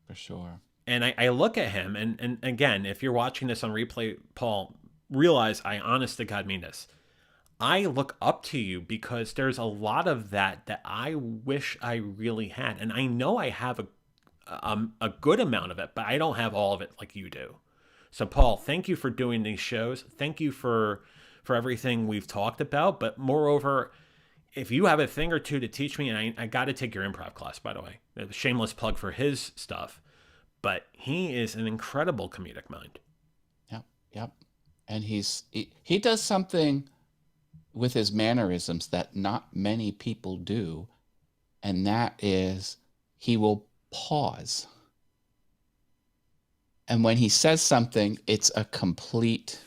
For sure. And I look at him, and again, if you're watching this on replay, Paul, realize I honest to God mean this. I look up to you because there's a lot of that I wish I really had. And I know I have a good amount of it, but I don't have all of it like you do. So, Paul, thank you for doing these shows. Thank you for everything we've talked about. But moreover, if you have a thing or two to teach me, and I got to take your improv class, by the way. A shameless plug for his stuff. But he is an incredible comedic mind. Yep. And he does something with his mannerisms that not many people do, and that is he will pause. And when he says something, it's a complete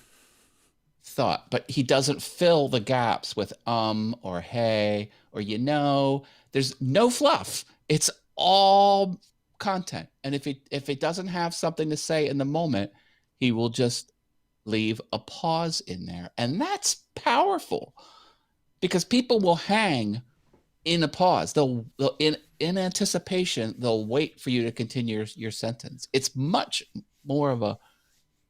thought, but he doesn't fill the gaps with or hey or there's no fluff. It's all content. And if he doesn't have something to say in the moment, he will just leave a pause in there. And that's powerful because people will hang in a pause. They'll in anticipation, they'll wait for you to continue your sentence. It's much more of a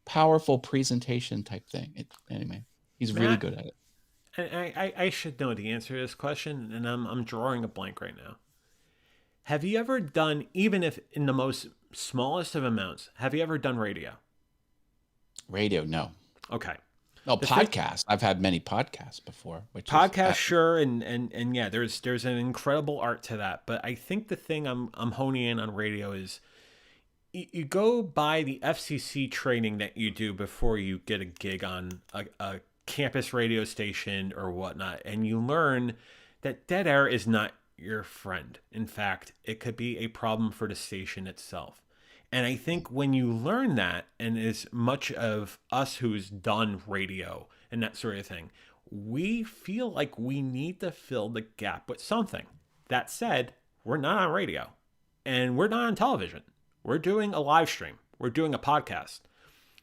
powerful presentation type thing. Anyway, he's really good at it. And I should know the answer to this question, and I'm drawing a blank right now. Have you ever done, even if in the most smallest of amounts, have you ever done radio? Radio, no. Okay. No, podcast. I've had many podcasts before. Podcast, sure, and yeah, there's an incredible art to that. But I think the thing I'm honing in on radio is you go by the FCC training that you do before you get a gig on a campus radio station or whatnot, and you learn that dead air is not your friend. In fact, it could be a problem for the station itself. And I think when you learn that, and as much of us who's done radio and that sort of thing, we feel like we need to fill the gap with something. That said, we're not on radio and we're not on television. We're doing a live stream. We're doing a podcast.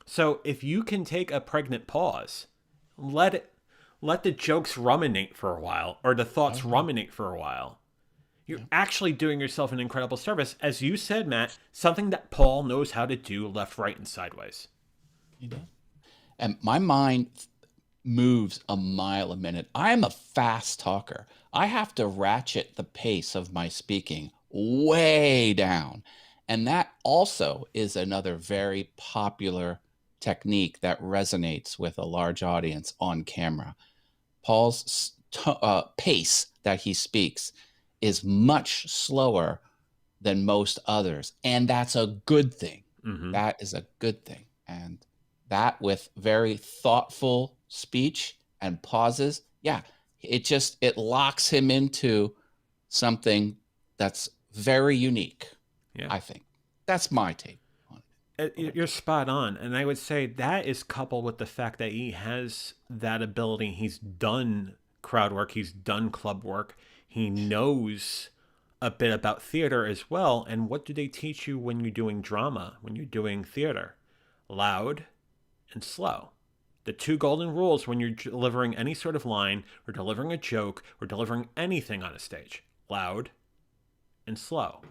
So if you can take a pregnant pause, let the jokes ruminate for a while, or the thoughts ruminate for a while, you're actually doing yourself an incredible service. As you said, Matt, something that Paul knows how to do left, right, and sideways. You know? And my mind moves a mile a minute. I'm a fast talker. I have to ratchet the pace of my speaking way down. And that also is another very popular technique that resonates with a large audience on camera. Paul's pace that he speaks is much slower than most others. And that's a good thing. Mm-hmm. That is a good thing. And that with very thoughtful speech and pauses, it locks him into something that's very unique. Yeah. I think that's my take on it. You're spot on. And I would say that is coupled with the fact that he has that ability. He's done crowd work. He's done club work. He knows a bit about theater as well. And what do they teach you when you're doing drama, when you're doing theater? Loud and slow. The two golden rules when you're delivering any sort of line or delivering a joke or delivering anything on a stage. Loud and slow.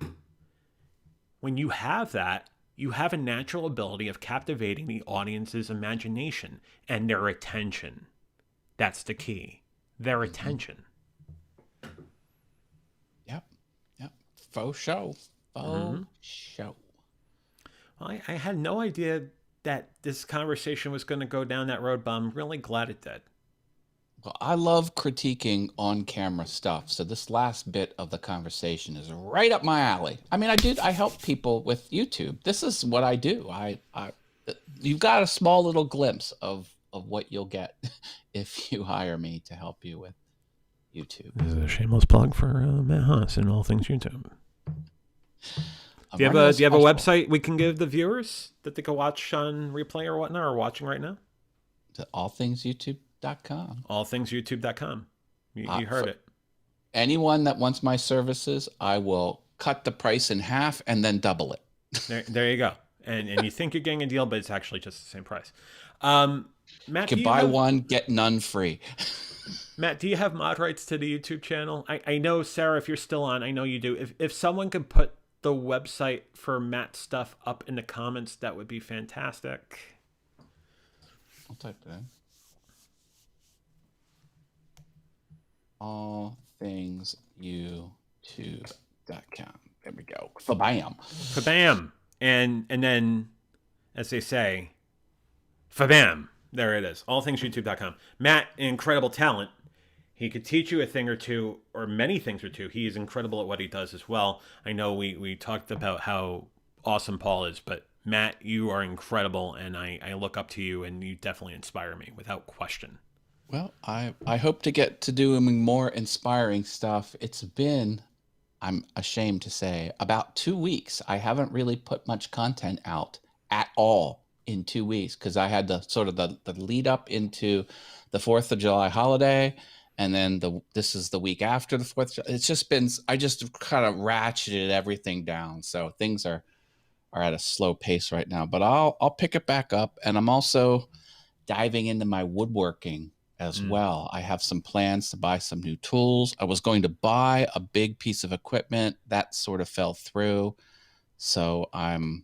When you have that, you have a natural ability of captivating the audience's imagination and their attention. That's the key. Their attention. Yep. Faux show. Faux show. Well, I had no idea that this conversation was going to go down that road, but I'm really glad it did. Well, I love critiquing on-camera stuff, so this last bit of the conversation is right up my alley. I mean, I help people with YouTube. This is what I do. You've got a small little glimpse of what you'll get if you hire me to help you with YouTube. This is a shameless plug for Matt Haas and all things YouTube. Do you have a website we can give the viewers that they can watch on replay or whatnot, or watching right now? To allthingsyoutube.com. Allthingsyoutube.com. You heard it. Anyone that wants my services, I will cut the price in half and then double it. There you go. And you think you're getting a deal, but it's actually just the same price. Matt, you can buy one, get none free. Matt, do you have mod rights to the YouTube channel? I know, Sarah, if you're still on, I know you do. If someone could put the website for Matt's stuff up in the comments, that would be fantastic. I'll type it in. Allthingsyoutube.com. There we go. Fa-bam. Fa-bam. And then, as they say, fa-bam. There it is. Allthingsyoutube.com. Matt, incredible talent. He could teach you a thing or two, or many things or two. He is incredible at what he does as well. I know we talked about how awesome Paul is, but Matt, you are incredible, and I look up to you, and you definitely inspire me without question. Well, I hope to get to doing more inspiring stuff. It's been, I'm ashamed to say, about 2 weeks. I haven't really put much content out at all in 2 weeks because I had the sort of the lead up into the 4th of July holiday. And then this is the week after the 4th. It's just been, I just kind of ratcheted everything down. So things are at a slow pace right now, but I'll pick it back up. And I'm also diving into my woodworking as well. I have some plans to buy some new tools. I was going to buy a big piece of equipment that sort of fell through. So I'm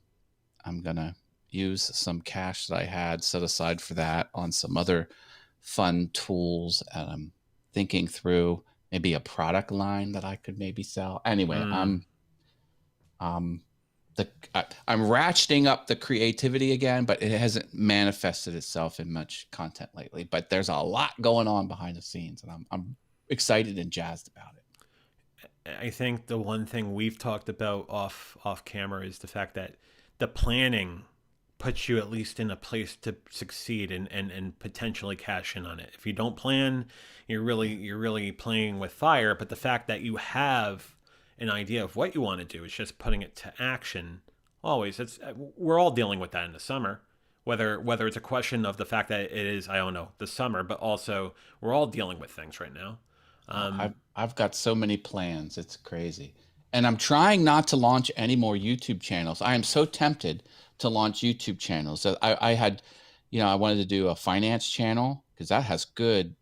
going to use some cash that I had set aside for that on some other fun tools. And I'm thinking through maybe a product line that I could maybe sell. Anyway, I'm ratcheting up the creativity again, but it hasn't manifested itself in much content lately. But there's a lot going on behind the scenes, and I'm excited and jazzed about it. I think the one thing we've talked about off camera is the fact that the planning puts you at least in a place to succeed and potentially cash in on it. If you don't plan, you're really playing with fire. But the fact that you have an idea of what you want to do, it's just putting it to action Always. We're all dealing with that in the summer. Whether it's a question of the fact that it is, I don't know, the summer, but also we're all dealing with things right now. I've got so many plans. It's crazy. And I'm trying not to launch any more YouTube channels. I am so tempted to launch YouTube channels. So I had, I wanted to do a finance channel because that has good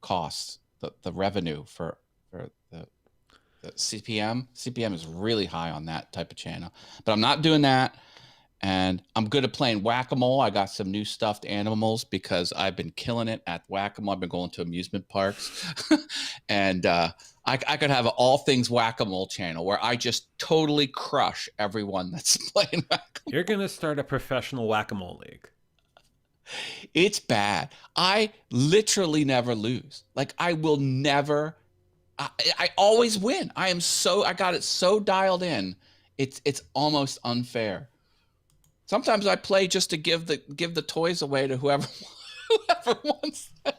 costs. The revenue for the CPM is really high on that type of channel. But I'm not doing that. And I'm good at playing whack-a-mole. I got some new stuffed animals because I've been killing it at whack-a-mole. I've been going to amusement parks. And I could have an all things whack-a-mole channel where I just totally crush everyone that's playing whack-a-mole. You're going to start a professional whack-a-mole league. It's bad. I literally never lose. Like I will never, I always win. I got it so dialed in. It's almost unfair. Sometimes I play just to give the toys away to whoever wants them.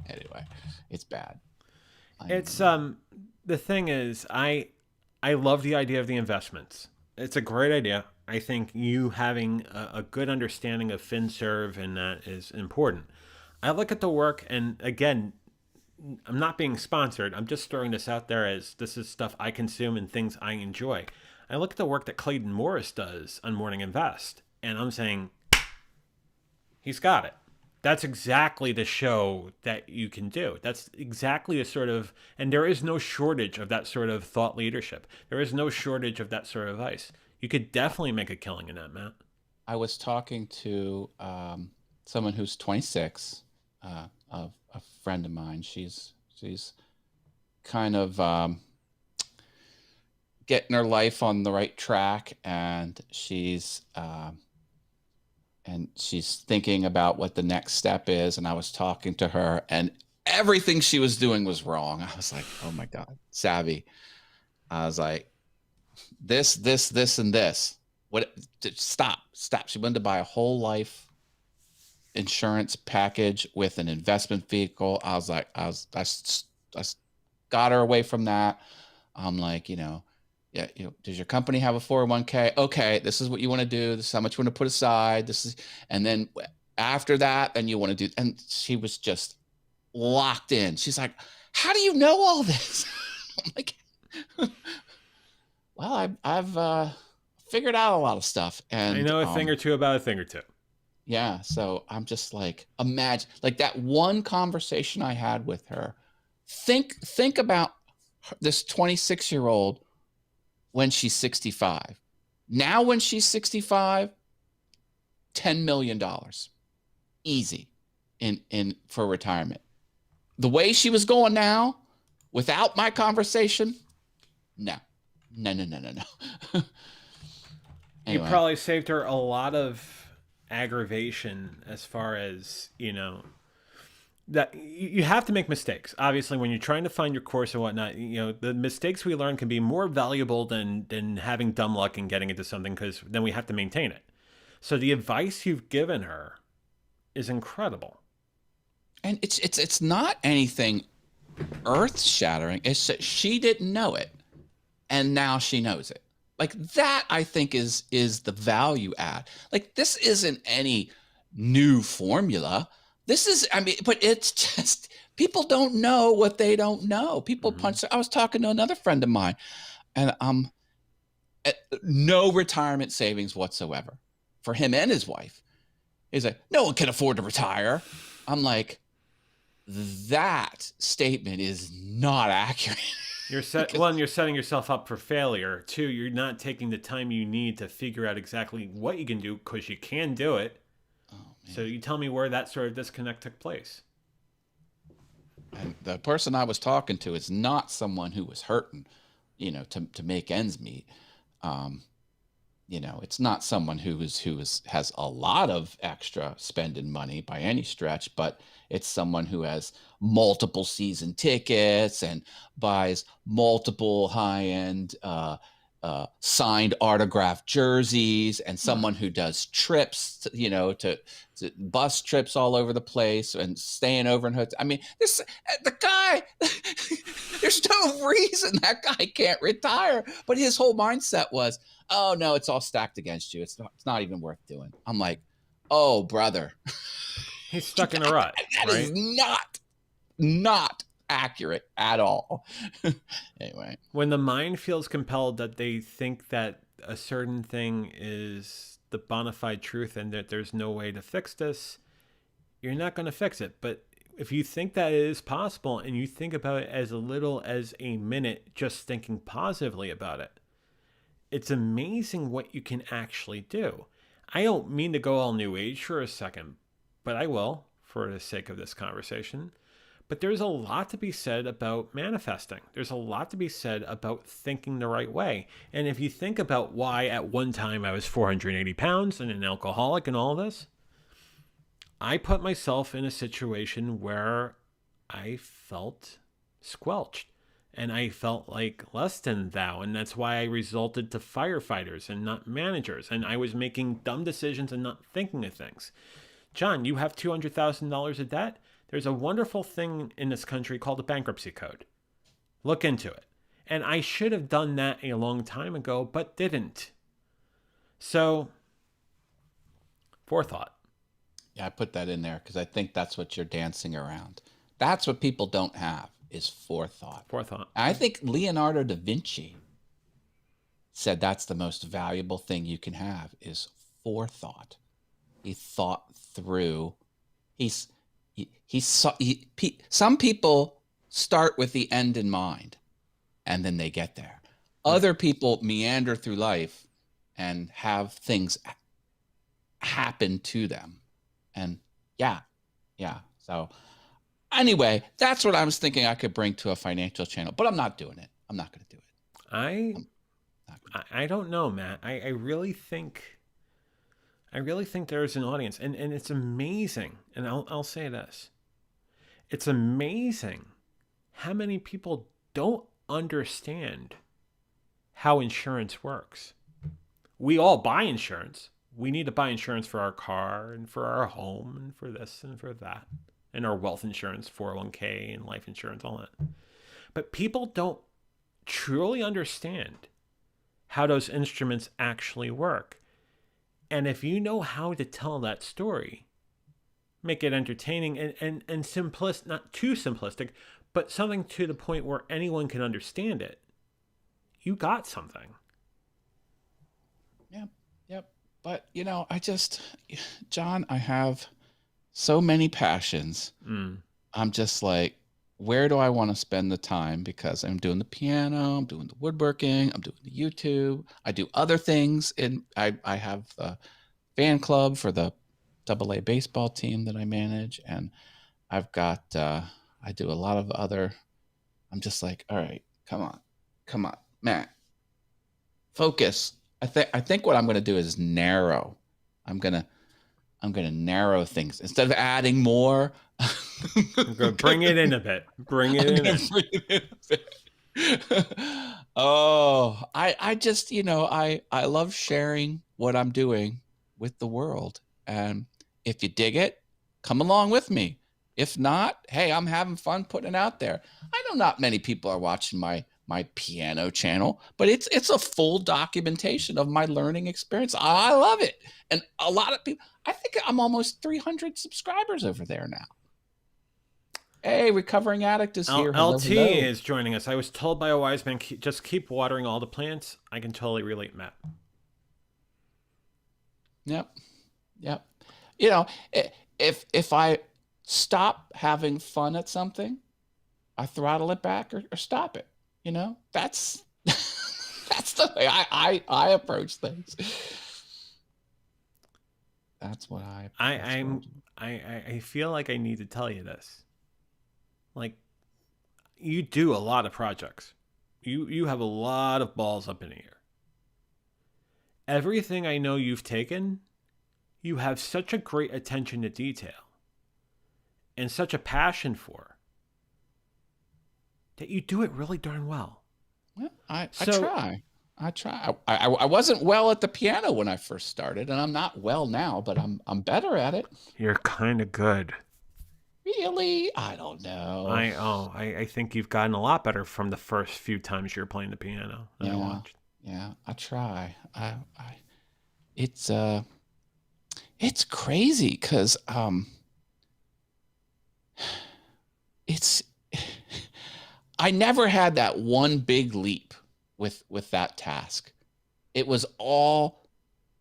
Anyway, it's bad. It's the thing is, I love the idea of the investments. It's a great idea. I think you having a good understanding of FinServ and that is important. I look at the work, and again, I'm not being sponsored. I'm just throwing this out there as this is stuff I consume and things I enjoy. I look at the work that Clayton Morris does on Morning Invest, and I'm saying, he's got it. That's exactly the show that you can do. That's exactly a sort of, and there is no shortage of that sort of thought leadership. There is no shortage of that sort of advice. You could definitely make a killing in that, Matt. I was talking to someone who's 26, a friend of mine. She's kind of getting her life on the right track, and she's thinking about what the next step is. And I was talking to her, and everything she was doing was wrong. I was like, oh my God, savvy. I was like, this, and this. What? Stop. She wanted to buy a whole life insurance package with an investment vehicle. I was like, I got her away from that. I'm like, yeah, does your company have a 401k? Okay, this is what you want to do. This is how much you want to put aside. And then after that, then you want to do. And she was just locked in. She's like, how do you know all this? I'm like, well, I've figured out a lot of stuff, and I know a thing or two about a thing or two. Yeah, so I'm just like, imagine like that one conversation I had with her. Think about this 26-year-old when she's 65. Now when she's 65, $10 million easy in for retirement. The way she was going now, without my conversation, no. Anyway. You probably saved her a lot of aggravation as far as, that you have to make mistakes. Obviously, when you're trying to find your course and whatnot, the mistakes we learn can be more valuable than having dumb luck and getting into something, because then we have to maintain it. So the advice you've given her is incredible. And it's not anything earth-shattering. It's that she didn't know it, and now she knows it. Like that, I think is the value add. Like this isn't any new formula. This is, but it's just people don't know what they don't know. People punch. I was talking to another friend of mine, and no retirement savings whatsoever for him and his wife. He's like, no one can afford to retire. I'm like, that statement is not accurate. You're setting yourself up for failure. Two, you're not taking the time you need to figure out exactly what you can do, because you can do it. Oh, man. So you tell me where that sort of disconnect took place. And the person I was talking to is not someone who was hurting, to make ends meet. It's not someone who has a lot of extra spending money by any stretch, but it's someone who has multiple season tickets and buys multiple high-end signed autographed jerseys, and someone who does trips, to bus trips all over the place and staying over in hotels. This the guy. There's no no reason that guy can't retire. But his whole mindset was, oh no, it's all stacked against you. It's not even worth doing. I'm like, oh brother, He's stuck in a rut, that right? is not accurate at all. Anyway, When the mind feels compelled that they think that a certain thing is the bona fide truth and that there's no way to fix this, you're not going to fix it. But if you think that it is possible and you think about it as little as a minute, just thinking positively about it, it's amazing what you can actually do. I don't mean to go all new age for a second, but I will for the sake of this conversation. But there's a lot to be said about manifesting. There's a lot to be said about thinking the right way. And if you think about why at one time I was 480 pounds and an alcoholic and all this, I put myself in a situation where I felt squelched and I felt like less than thou. And that's why I resulted to firefighters and not managers. And I was making dumb decisions and not thinking of things. John, you have $200,000 of debt? There's a wonderful thing in this country called the bankruptcy code. Look into it. And I should have done that a long time ago, but didn't. So, forethought. yeah, I put that in there because I think that's what you're dancing around. That's what people don't have is forethought. Forethought. I think Leonardo da Vinci said that's the most valuable thing you can have is forethought. He thought through. Some people start with the end in mind and then they get there. Other people meander through life and have things happen to them. And yeah. So anyway, that's what I was thinking I could bring to a financial channel, but I'm not doing it. I'm not going to do it. I don't know, Matt. I really think there's an audience, and it's amazing. And I'll say this: it's amazing how many people don't understand how insurance works. We all buy insurance. We need to buy insurance for our car and for our home and for this and for that, and our wealth insurance, 401k, and life insurance, all that. But people don't truly understand how those instruments actually work. And if you know how to tell that story, make it entertaining and simplistic, not too simplistic, but something to the point where anyone can understand it, you got something. Yep. But, John, I have so many passions. I'm just like, where do I want to spend the time? Because I'm doing the piano, I'm doing the woodworking, I'm doing the YouTube. I do other things. I have the fan club for the AA baseball team that I manage. And I've got, I do a lot of other, I'm just like, all right, come on, Matt, focus. I think what I'm going to do is narrow. I'm going to narrow things instead of adding more. I'm going to bring it in a bit. Bring it in a bit. Oh, I just, I love sharing what I'm doing with the world. And if you dig it, come along with me. If not, hey, I'm having fun putting it out there. I know not many people are watching my piano channel, but it's a full documentation of my learning experience. I love it. And a lot of people, I think I'm almost 300 subscribers over there now. Hey, Recovering Addict is here. LT is joining us. I was told by a wise man, just keep watering all the plants. I can totally relate, Matt. Yep. If I stop having fun at something, I throttle it back or stop it. That's the way I approach things. That's what I feel like I need to tell you this. Like, you do a lot of projects. You have a lot of balls up in the air. Everything I know you've taken, you have such a great attention to detail and such a passion for that you do it really darn well. Well, I try. I wasn't well at the piano when I first started, and I'm not well now, but I'm better at it. You're kind of good. Really? I don't know. I think you've gotten a lot better from the first few times you were playing the piano that I Yeah, watched. yeah. I try. It's it's crazy because it's I never had that one big leap with that task. It was all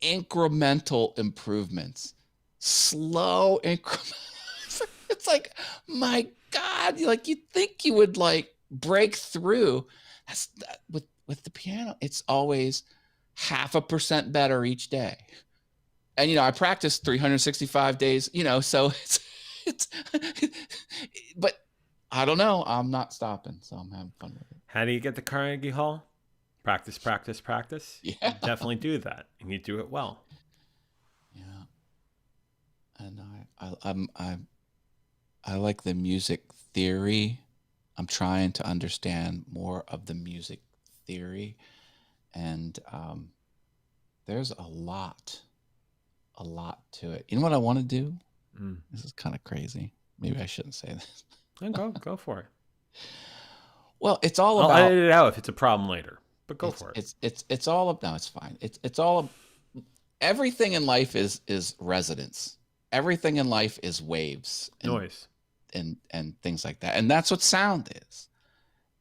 incremental improvements, slow increments. It's like, my God, like you'd think you would like break through. With the piano, it's always 0.5% better each day. And I practice 365 days, so it's but I don't know. I'm not stopping, so I'm having fun with it. How do you get to Carnegie Hall? Practice, practice, practice. Yeah. You definitely do that, and you do it well. Yeah. And I like the music theory. I'm trying to understand more of the music theory, and there's a lot to it. You know what I want to do? This is kind of crazy. Maybe I shouldn't say this. And go for it. Well, it's all I'll about. edit it out if it's a problem later, but go for it. It's all of. No, it's fine. It's all. Everything in life is resonance. Everything in life is waves, Noise, and things like that. And that's what sound is.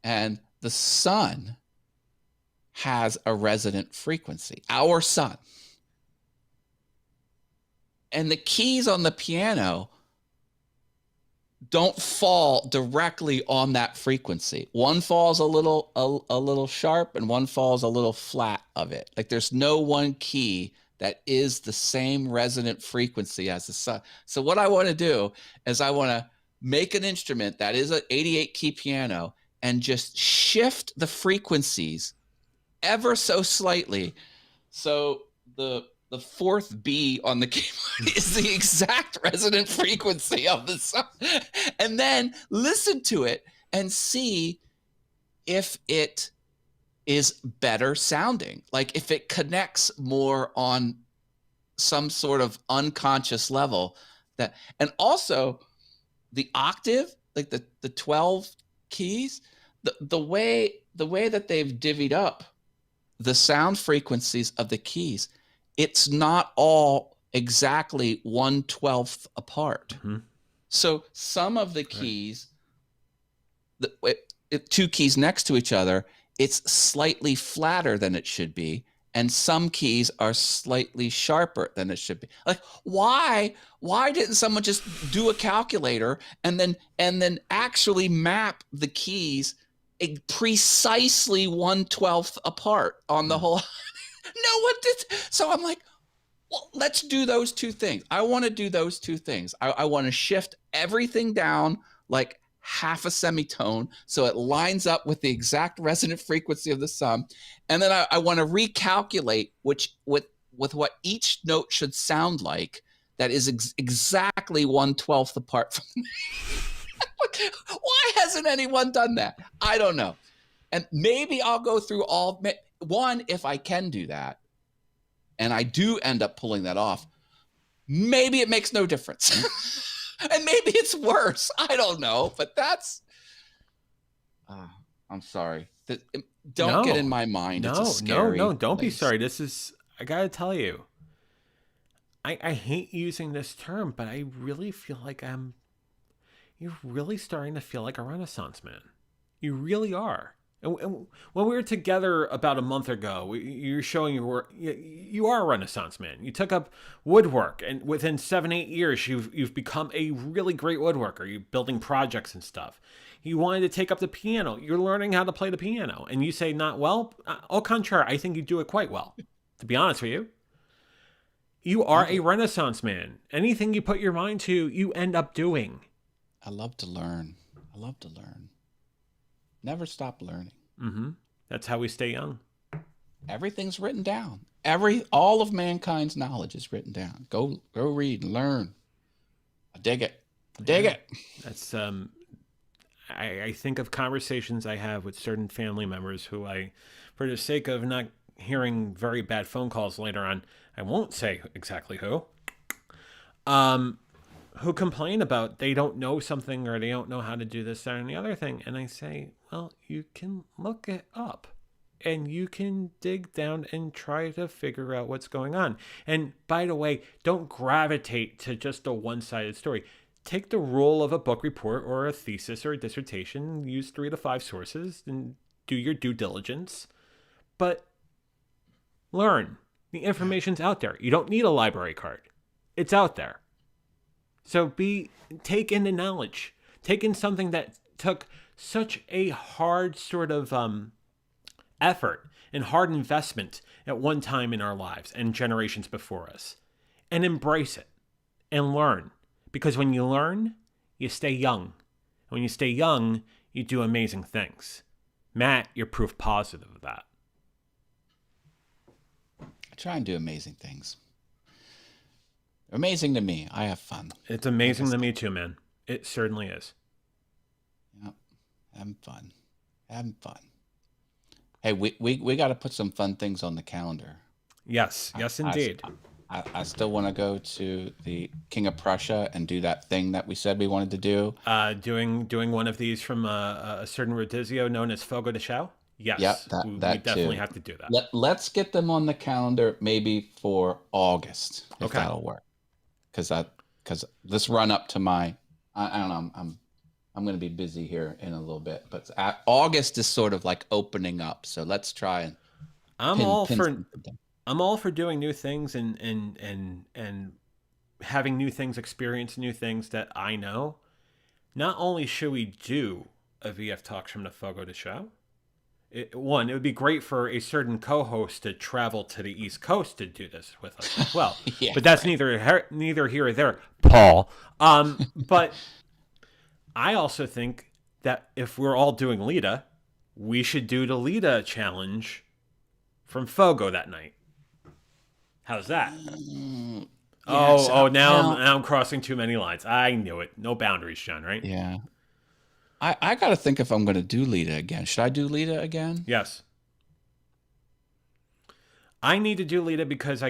And the sun has a resonant frequency. Our sun. And the keys on the piano don't fall directly on that frequency. One falls a little sharp and one falls a little flat of it. Like there's no one key that is the same resonant frequency as the sun. So what I want to do is I want to make an instrument that is an 88 key piano and just shift the frequencies ever so slightly. So the fourth B on the keyboard is the exact resonant frequency of the song. And then listen to it and see if it is better sounding. Like if it connects more on some sort of unconscious level. And also the octave, like the 12 keys, the way that they've divvied up the sound frequencies of the keys, it's not all exactly 1/12 apart. Mm-hmm. So some of the keys, two keys next to each other, it's slightly flatter than it should be. And some keys are slightly sharper than it should be. Like, why didn't someone just do a calculator and then actually map the keys precisely 1/12 apart on the whole? No one did. So I'm like, well, let's do those two things. I want to do those two things. I want to shift everything down like half a semitone so it lines up with the exact resonant frequency of the sun. And then I want to recalculate with what each note should sound like that is exactly 1/12 apart from me. Why hasn't anyone done that? I don't know. And maybe I'll go through all one, if I can do that, and I do end up pulling that off, maybe it makes no difference. And maybe it's worse. I don't know. But that's, I'm sorry. Don't get in my mind. It's a scary don't be place. sorry. I got to tell you, I hate using this term, but I really feel like you're really starting to feel like a Renaissance man. You really are. And when we were together about a month ago, you're showing your work. You are a Renaissance man. You took up woodwork, and within 7-8 years, you've become a really great woodworker. You're building projects and stuff. You wanted to take up the piano. You're learning how to play the piano, and you say not well. Au contraire, I think you do it quite well. To be honest with you, you are a Renaissance man. Anything you put your mind to, you end up doing. I love to learn. Never stop learning. Mm-hmm. That's how we stay young. Everything's written down. All of mankind's knowledge is written down. Go read and learn. I dig it. That's I think of conversations I have with certain family members who for the sake of not hearing very bad phone calls later on, I won't say exactly who who complain about they don't know something or they don't know how to do this, that, and the other thing. And I say, well, you can look it up and you can dig down and try to figure out what's going on. And by the way, don't gravitate to just a one-sided story. Take the rule of a book report or a thesis or a dissertation, use 3 to 5 sources and do your due diligence. But learn. The information's out there. You don't need a library card. It's out there. So take in the knowledge. Take in something that took such a hard sort of effort and hard investment at one time in our lives and generations before us. And embrace it and learn. Because when you learn, you stay young. When you stay young, you do amazing things. Matt, you're proof positive of that. I try and do amazing things. Amazing to me. I have fun. It's amazing to me too, man. It certainly is. Yep. Having fun. Having fun. Hey, we got to put some fun things on the calendar. Yes, indeed. I still want to go to the King of Prussia and do that thing that we said we wanted to do. Doing one of these from a certain Rodizio known as Fogo de Chão. Yes, Yep, we that definitely too. have to do that. Let's get them on the calendar maybe for August, if Okay. that'll work. Because this run up to my, I don't know, I'm going to be busy here in a little bit, but August is sort of like opening up. So let's try and I'm pin all something. for doing new things and having new things, experience new things that I know. Not only should we do a VF Talks from the Fogo de Chão, it would be great for a certain co-host to travel to the East Coast to do this with us as well. Yeah, but that's neither here or there, Paul. But I also think that if we're all doing Lita, we should do the Lita challenge from Fogo that night. How's that? Now I'm crossing too many lines. I knew it. No boundaries, John, right? Yeah. I got to think if I'm going to do Lita again. Should I do Lita again? Yes. I need to do Lita because I